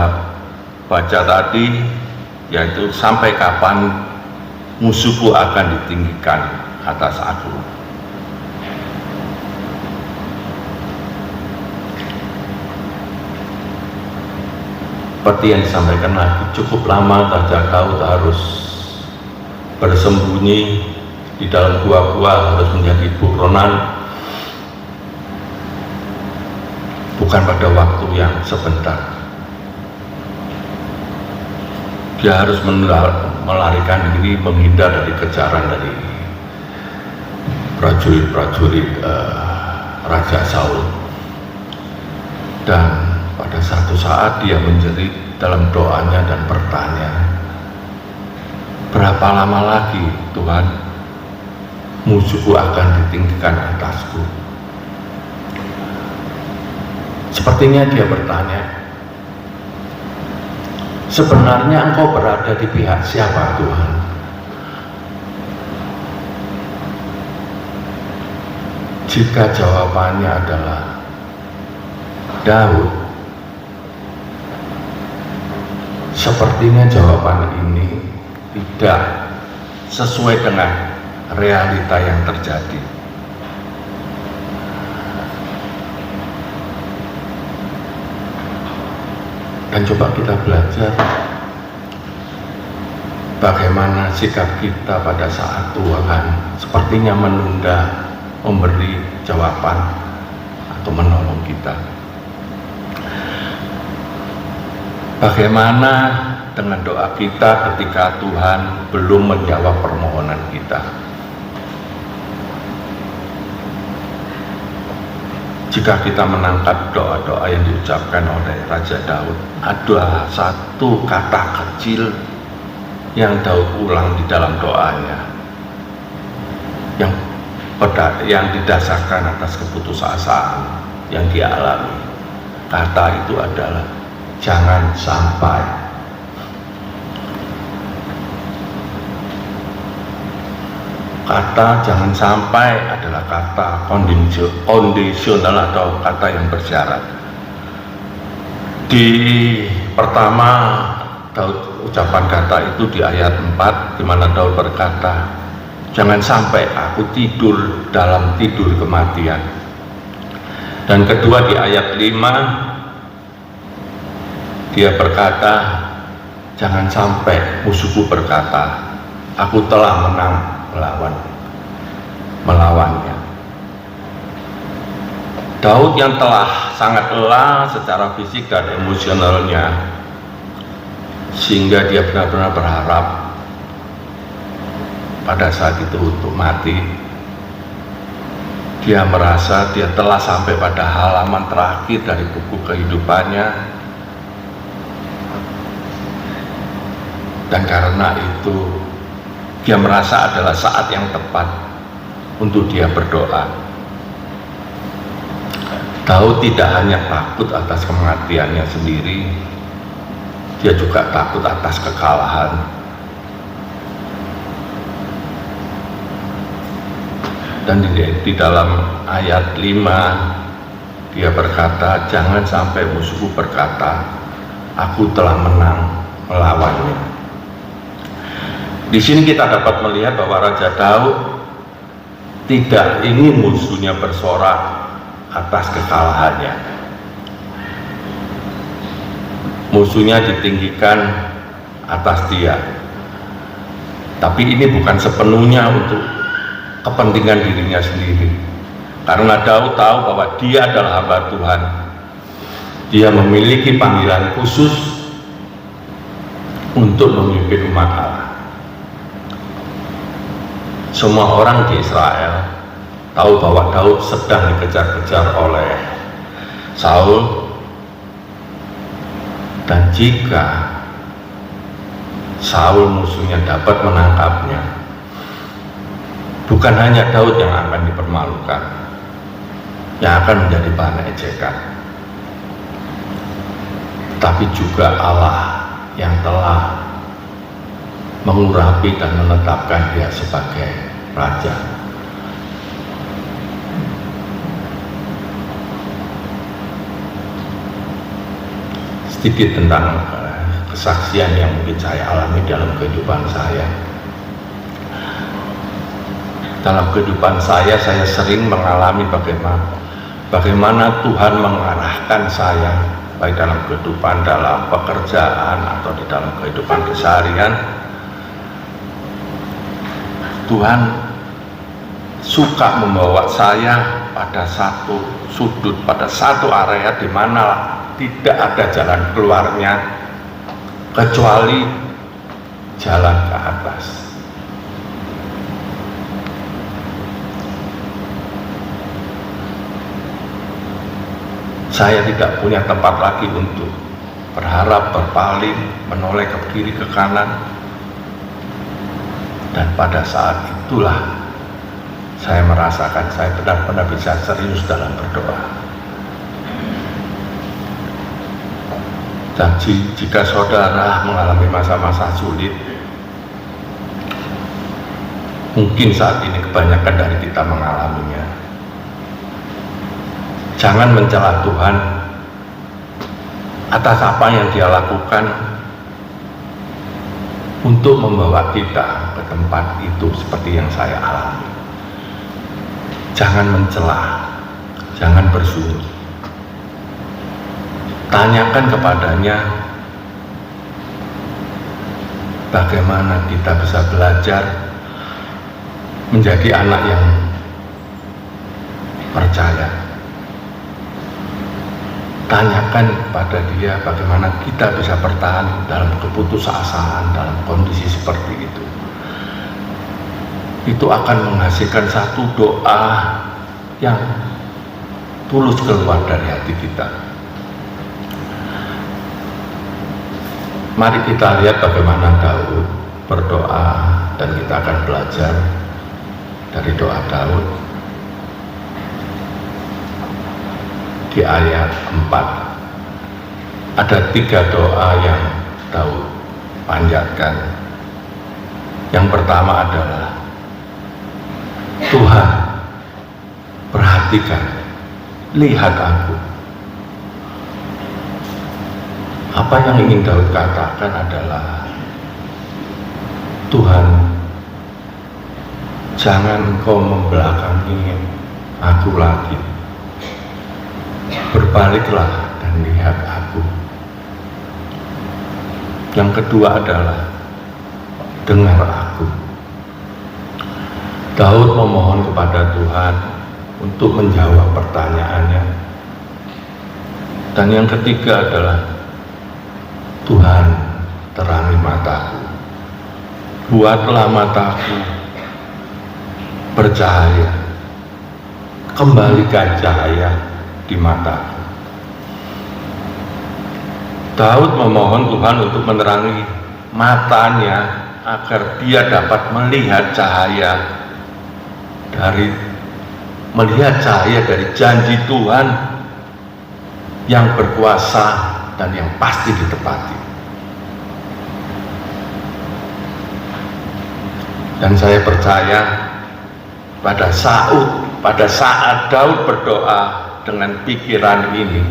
baca tadi, yaitu sampai kapan musuhku akan ditinggikan atas aku. Seperti yang disampaikan lagi, cukup lama Raja Daud harus bersembunyi di dalam gua-gua, harus menjadi buronan, bukan pada waktu yang sebentar. Dia harus melarikan diri, menghindar dari kejaran dari prajurit-prajurit Raja Saul. Dan pada satu saat dia menjerit dalam doanya dan bertanya, berapa lama lagi Tuhan musuhku akan ditinggikan atasku? Sepertinya dia bertanya, sebenarnya engkau berada di pihak siapa Tuhan? Jika jawabannya adalah Daud, sepertinya jawaban ini tidak sesuai dengan realita yang terjadi. Dan coba kita belajar bagaimana sikap kita pada saat Tuhan sepertinya menunda memberi jawaban atau menolong kita. Bagaimana dengan doa kita ketika Tuhan belum menjawab permohonan kita? Jika kita menangkap doa-doa yang diucapkan oleh Raja Daud, ada satu kata kecil yang Daud ulang di dalam doanya, yang didasarkan atas keputusasaan yang dia alami. Kata itu adalah jangan sampai. kata jangan sampai adalah kata kondisional atau kata yang bersyarat. Di pertama Daud ucapan kata itu di ayat 4, di mana Daud berkata, jangan sampai aku tidur dalam tidur kematian. Dan kedua di ayat 5 dia berkata, jangan sampai musuhku berkata, aku telah menang melawannya. Daud yang telah sangat lelah secara fisik dan emosionalnya, sehingga dia benar-benar berharap pada saat itu untuk mati. Dia merasa dia telah sampai pada halaman terakhir dari buku kehidupannya, dan karena itu dia merasa adalah saat yang tepat untuk dia berdoa. Daud tidak hanya takut atas kematiannya sendiri, dia juga takut atas kekalahan. Dan di dalam ayat 5 dia berkata, jangan sampai musuhku berkata, aku telah menang melawannya. Di sini kita dapat melihat bahwa Raja Daud tidak ingin musuhnya bersorak atas kekalahannya. Musuhnya ditinggikan atas dia. Tapi ini bukan sepenuhnya untuk kepentingan dirinya sendiri. Karena Daud tahu bahwa dia adalah hamba Tuhan. Dia memiliki panggilan khusus untuk memimpin umat Allah. Semua orang di Israel tahu bahwa Daud sedang dikejar-kejar oleh Saul, dan jika Saul musuhnya dapat menangkapnya, bukan hanya Daud yang akan dipermalukan, yang akan menjadi bahan ejekan, tapi juga Allah yang telah mengurapi dan menetapkan dia sebagai raja. Sedikit tentang kesaksian yang mungkin saya alami dalam kehidupan saya. Dalam kehidupan saya sering mengalami bagaimana Tuhan mengarahkan saya, baik dalam kehidupan, dalam pekerjaan, atau di dalam kehidupan keseharian. Tuhan suka membawa saya pada satu sudut, pada satu area di mana tidak ada jalan keluarnya kecuali jalan ke atas. Saya tidak punya tempat lagi untuk berharap, berpaling, menoleh ke kiri, ke kanan. Dan pada saat itulah saya merasakan saya benar-benar bisa serius dalam berdoa. Dan jika saudara mengalami masa-masa sulit, mungkin saat ini kebanyakan dari kita mengalaminya, jangan mencela Tuhan atas apa yang Dia lakukan untuk membawa kita ke tempat itu seperti yang saya alami. Jangan mencela, jangan bersunyi. Tanyakan kepadanya bagaimana kita bisa belajar menjadi anak yang percaya. Tanyakan kepada dia bagaimana kita bisa bertahan dalam keputusasaan dalam kondisi seperti itu. Itu akan menghasilkan satu doa yang tulus keluar dari hati kita. Mari kita lihat bagaimana Daud berdoa, dan kita akan belajar dari doa Daud di ayat 4. Ada 3 doa yang Daud panjatkan. Yang pertama adalah, Tuhan, perhatikan, lihat aku. Apa yang ingin Daud katakan adalah, Tuhan, jangan Engkau membelakangi aku lagi. Berbaliklah dan lihat aku. Yang kedua adalah, dengar aku. Daud memohon kepada Tuhan untuk menjawab pertanyaannya. Dan yang ketiga adalah, Tuhan, terangi mataku. Buatlah mataku bercahaya. Kembalikan cahaya di mataku. Daud memohon Tuhan untuk menerangi matanya agar dia dapat melihat cahaya dari janji Tuhan yang berkuasa dan yang pasti ditepati. Dan saya percaya pada saat Daud berdoa dengan pikiran ini,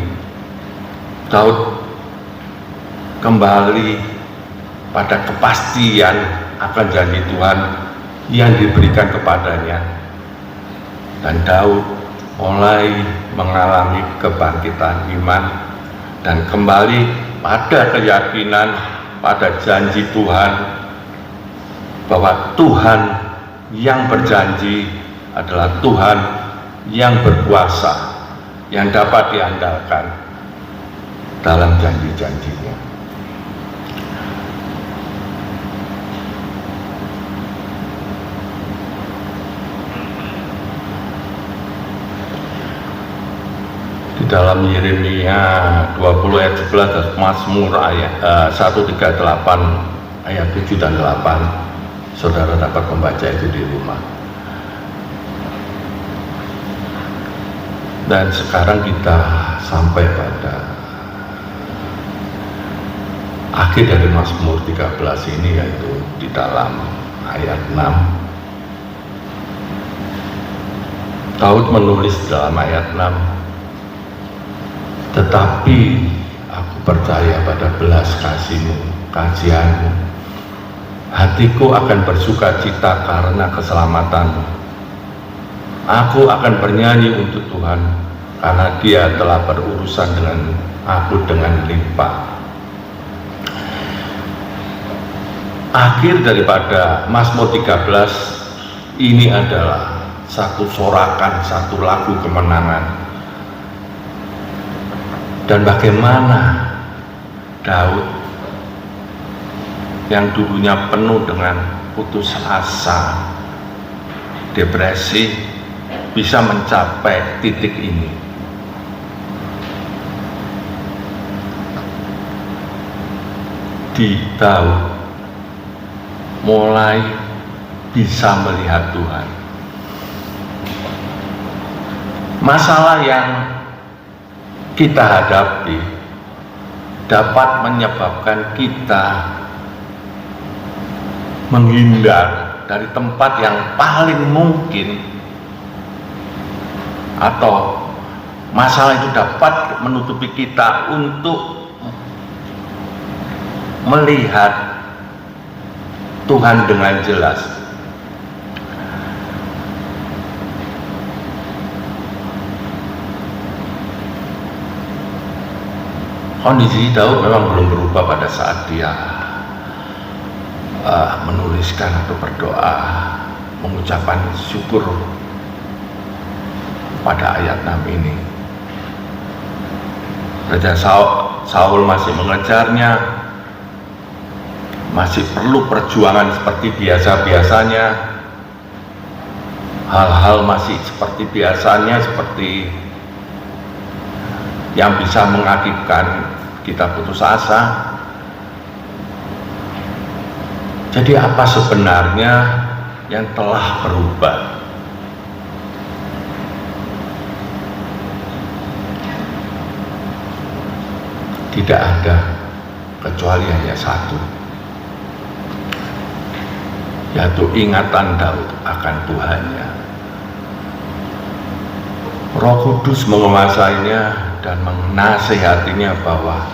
Daud kembali pada kepastian akan janji Tuhan yang diberikan kepadanya, dan Daud mulai mengalami kebangkitan iman dan kembali pada keyakinan pada janji Tuhan, bahwa Tuhan yang berjanji adalah Tuhan yang berkuasa, yang dapat diandalkan dalam janji-janjinya. Di dalam Yeremia 20 ayat 11 dan Mazmur ayat 138 ayat 7 dan 8, saudara dapat membaca itu di rumah. Dan sekarang kita sampai pada akhir dari Mazmur 13 ini, yaitu di dalam ayat 6. Daud menulis dalam ayat 6, tetapi aku percaya pada belas kasih-Mu, kasihan-Mu. Hatiku akan bersuka cita karena keselamatan-Mu. Aku akan bernyanyi untuk Tuhan, karena Dia telah berurusan dengan aku dengan limpah. Akhir daripada Mazmur 13 ini adalah satu sorakan, satu lagu kemenangan. Dan bagaimana Daud yang dulunya penuh dengan putus asa, depresi, bisa mencapai titik ini. Di Daud mulai bisa melihat Tuhan. Masalah yang kita hadapi dapat menyebabkan kita menghindar dari tempat yang paling mungkin, atau masalah itu dapat menutupi kita untuk melihat Tuhan dengan jelas. Kondisi Daud memang belum berubah pada saat dia menuliskan atau berdoa, mengucapkan syukur pada ayat 6 ini. Raja Saul masih mengejarnya, masih perlu perjuangan seperti biasa-biasanya, hal-hal masih seperti biasanya, seperti yang bisa mengakibatkan kita putus asa. Jadi apa sebenarnya yang telah berubah? Tidak ada, kecuali hanya satu, yaitu ingatan Daud akan Tuhannya. Roh Kudus menguasainya dan menasehatinya bahwa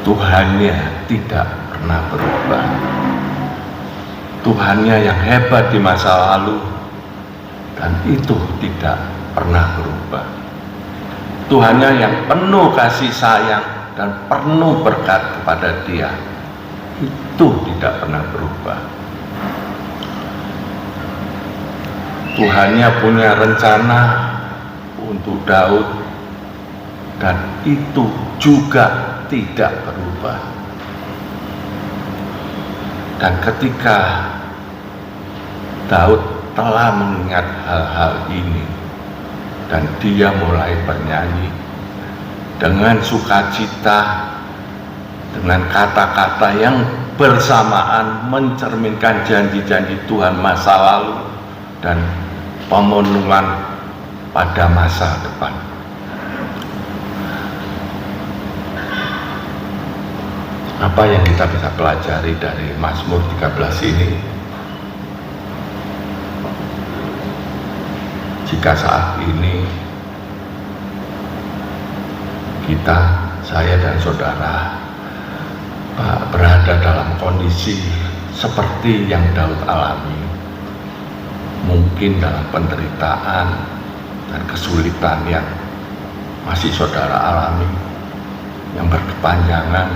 Tuhannya tidak pernah berubah. Tuhannya yang hebat di masa lalu dan itu tidak pernah berubah. Tuhannya yang penuh kasih sayang dan penuh berkat kepada dia, itu tidak pernah berubah. Tuhannya punya rencana untuk Daud dan itu juga tidak berubah. Dan ketika Daud telah mengingat hal-hal ini dan dia mulai bernyanyi dengan sukacita, dengan kata-kata yang bersamaan mencerminkan janji-janji Tuhan masa lalu dan pemenuhan pada masa depan. Apa yang kita bisa pelajari dari Mazmur 13 ini? Jika saat ini kita, saya dan saudara berada dalam kondisi seperti yang Daud alami, mungkin dalam penderitaan dan kesulitan yang masih saudara alami, yang berkepanjangan,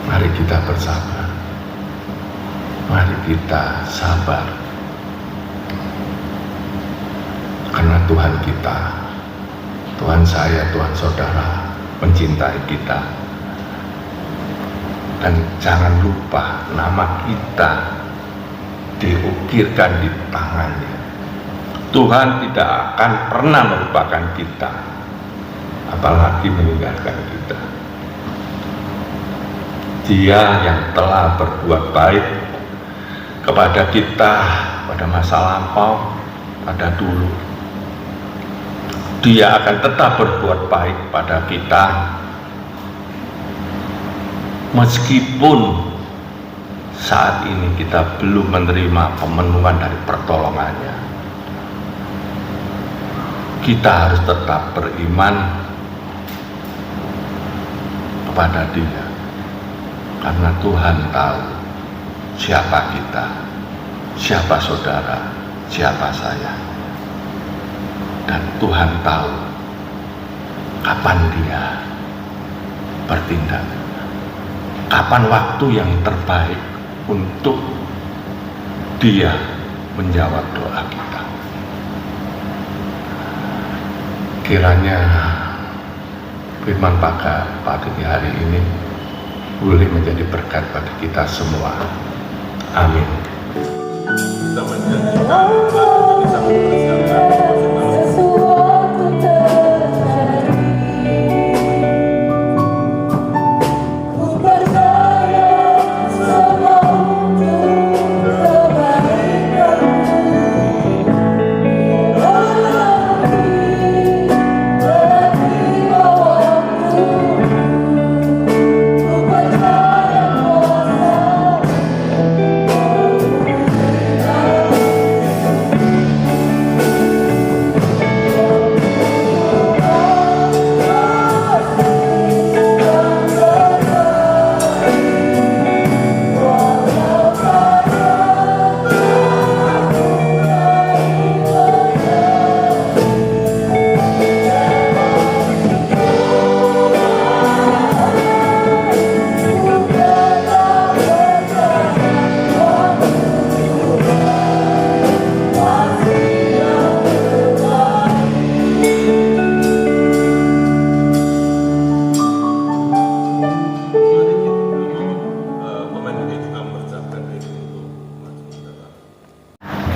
mari kita bersabar, mari kita sabar, karena Tuhan kita, Tuhan saya, Tuhan saudara mencintai kita. Dan jangan lupa nama kita diukirkan di tangannya. Tuhan tidak akan pernah melupakan kita, apalagi meninggalkan kita. Dia yang telah berbuat baik kepada kita pada masa lampau, pada dulu, Dia akan tetap berbuat baik pada kita meskipun saat ini kita belum menerima pemenuhan dari pertolongannya. Kita harus tetap beriman kepada Dia, karena Tuhan tahu siapa kita, siapa saudara, siapa saya. Dan Tuhan tahu kapan Dia bertindak, kapan waktu yang terbaik untuk Dia menjawab doa kita. Kiranya firman pada hari ini boleh menjadi berkat bagi kita semua. Amin. Kita menjanjikan kita mempersiapkan Sesuatu terjadi, ku percaya semua untuk kebaikanmu. Berarti bahwaku, ku percaya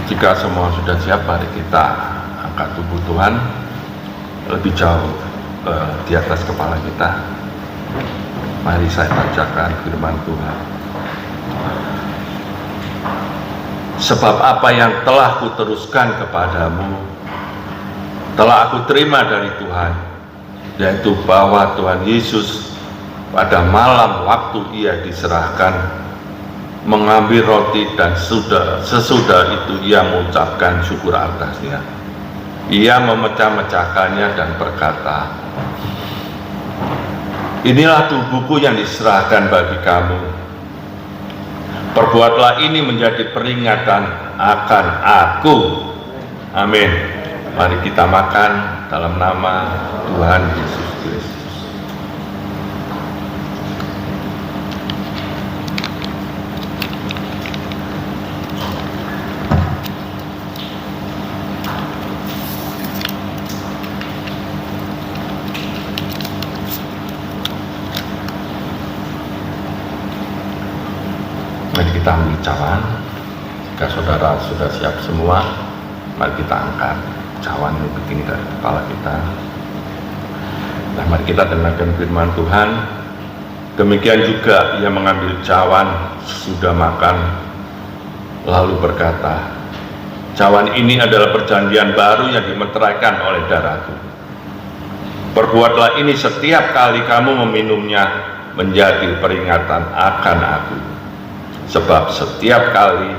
Jika semua sudah siap, mari kita angkat tubuh Tuhan lebih jauh di atas kepala kita. Mari saya bacakan firman Tuhan. Sebab apa yang telah kuteruskan kepadamu telah aku terima dari Tuhan, yaitu bahwa Tuhan Yesus pada malam waktu Ia diserahkan mengambil roti dan sesudah itu ia mengucapkan syukur atasnya. Ia memecah-mecahkannya dan berkata, "Inilah tubuhku yang diserahkan bagi kamu. Perbuatlah ini menjadi peringatan akan aku." Amin. Mari kita makan dalam nama Tuhan Yesus Kristus. Mari kita ambil cawan. Jika saudara sudah siap semua, mari kita angkat cawan yang tinggi dari kepala kita. Nah, mari kita dengarkan firman Tuhan. Demikian juga ia mengambil cawan sudah makan, lalu berkata, "Cawan ini adalah perjanjian baru yang dimeteraikan oleh darahku. Perbuatlah ini setiap kali kamu meminumnya menjadi peringatan akan aku. Sebab setiap kali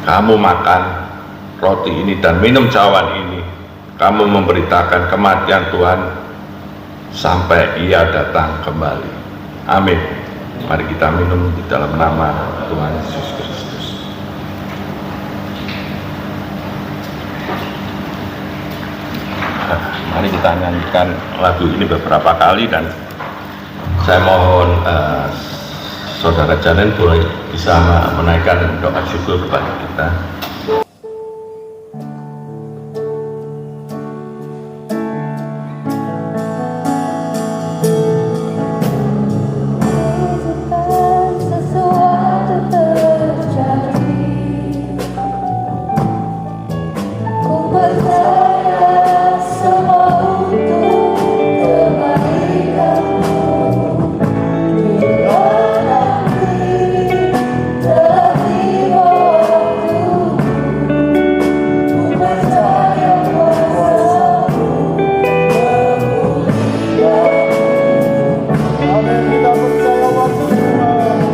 kamu makan roti ini dan minum cawan ini, kamu memberitakan kematian Tuhan sampai ia datang kembali." Amin. Mari kita minum di dalam nama Tuhan Yesus Kristus. Mari kita nyanyikan lagu ini beberapa kali, dan saya mohon Saudara Janen boleh bisa menaikkan doa syukur kepada kita. Sesuatu terjadi, ku percaya semua untuk kebaikanmu. Bila nanti telah tiba waktu, ku percaya kuasa-Mu memulihkanmu. Amin. Kita percaya waktu Tuhan.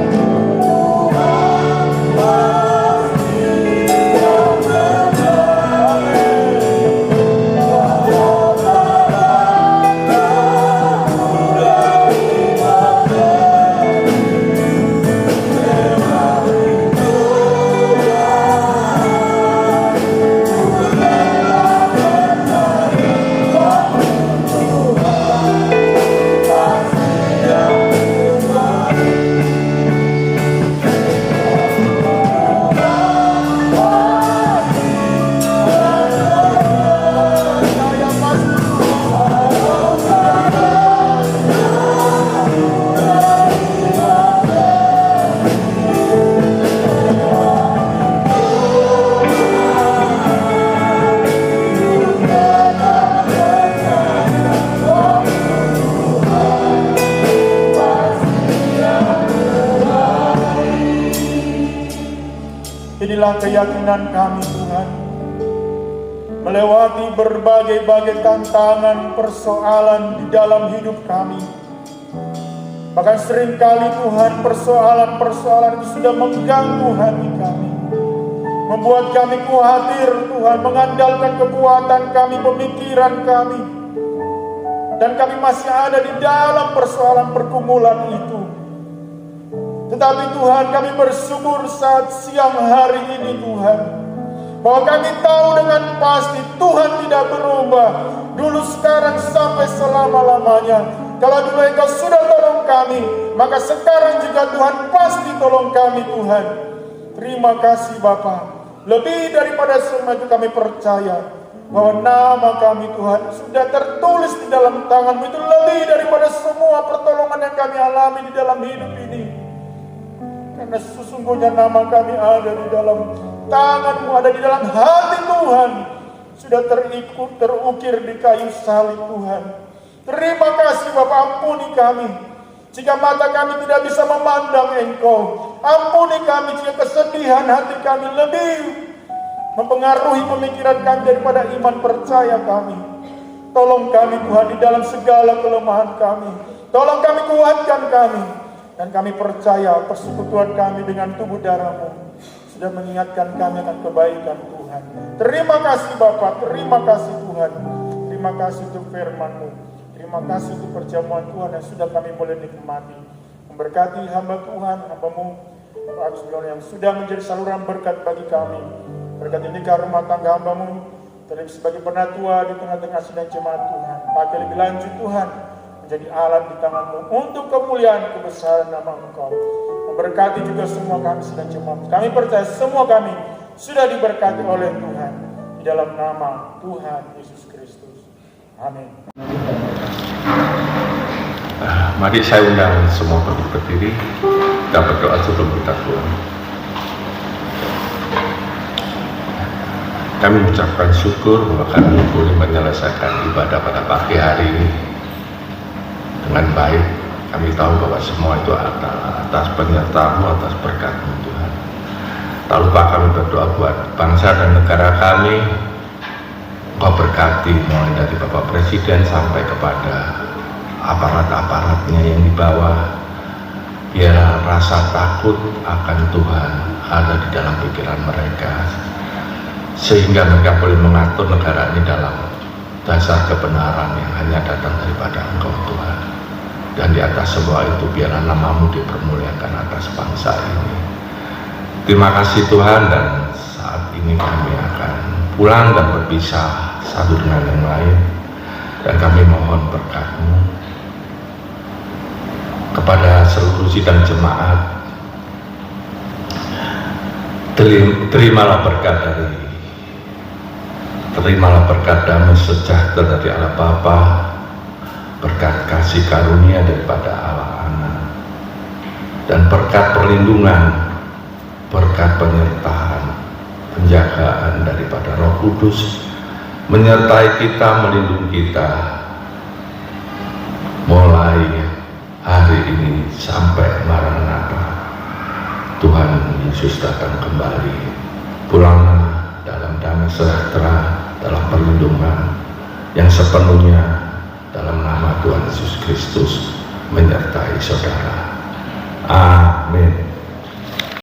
Inilah keyakinan kami Tuhan, melewati berbagai-bagai tantangan, persoalan di dalam hidup kami. Bahkan seringkali Tuhan, persoalan-persoalan itu sudah mengganggu hati kami, membuat kami khawatir Tuhan, mengandalkan kekuatan kami, pemikiran kami, dan kami masih ada di dalam persoalan pergumulan itu. Tetapi Tuhan, kami bersyukur saat siang hari ini Tuhan, bahwa kami tahu dengan pasti Tuhan tidak berubah, dulu, sekarang, sampai selama-lamanya. Kalau dulu Engkau sudah tolong kami, maka sekarang juga Tuhan pasti tolong kami Tuhan. Terima kasih Bapa. Lebih daripada semua itu kami percaya bahwa nama kami Tuhan sudah tertulis di dalam tangan-Mu. Itu lebih daripada semua pertolongan yang kami alami di dalam hidup ini. Karena sesungguhnya nama kami ada di dalam tangan-Mu, ada di dalam hati Tuhan. Sudah terukir di kayu salib Tuhan. Terima kasih Bapa, ampuni kami jika mata kami tidak bisa memandang Engkau. Ampuni kami jika kesedihan hati kami lebih mempengaruhi pemikiran kami daripada iman percaya kami. Tolong kami Tuhan di dalam segala kelemahan kami. Tolong kami, kuatkan kami. Dan kami percaya persekutuan kami dengan tubuh darah-Mu sudah mengingatkan kami akan kebaikan Tuhan. Terima kasih Bapa, terima kasih Tuhan. Terima kasih untuk firman-Mu. Terima kasih untuk perjamuan Tuhan yang sudah kami boleh nikmati. Memberkati hamba Tuhan, hamba-Mu Pak Agus Gunawan yang sudah menjadi saluran berkat bagi kami. Berkati nikah rumah tangga hamba-Mu, terlebih sebagai penatua di tengah-tengah sidang jemaat Tuhan. Pakai lebih lanjut Tuhan, menjadi alat di tangan-Mu untuk kemuliaan kebesaran nama Engkau. Memberkati juga semua kami sidang jemaat. Kami percaya semua kami sudah diberkati oleh Tuhan. Di dalam nama Tuhan Yesus Kristus. Amin. Mari saya undang semua berdiri. Kita berdoa sebelum kita keluar. Kami mengucapkan syukur bahwa kami boleh menyelesaikan ibadah pada pagi hari ini dengan baik. Kami tahu bahwa semua itu atas penyertaan-Mu, atas berkat-Mu Tuhan. Tak lupa kami berdoa buat bangsa dan negara kami. Engkau berkati mulai dari Bapak Presiden sampai kepada aparat-aparatnya yang di bawah. Biar rasa takut akan Tuhan ada di dalam pikiran mereka, sehingga mereka boleh mengatur negara ini dalam dasar kebenaran yang hanya datang daripada Engkau Tuhan. Dan di atas semua itu biarlah nama-Mu dipermuliakan atas bangsa ini. Terima kasih Tuhan, dan saat ini kami akan pulang dan berpisah satu dengan yang lain. Dan kami mohon berkat-Mu kepada seluruh sidang jemaat. Terimalah berkat damai sejahtera dari Allah Bapa, berkat kasih karunia daripada Allah Anak, dan berkat perlindungan, berkat penyertaan, penjagaan daripada Roh Kudus menyertai kita, melindungi kita mulai hari ini sampai Maranatha. Tuhan Yesus datang kembali. Pulanglah dalam damai sejahtera, dalam perlindungan yang sepenuhnya, dalam nama Tuhan Yesus Kristus menyertai saudara. Amin.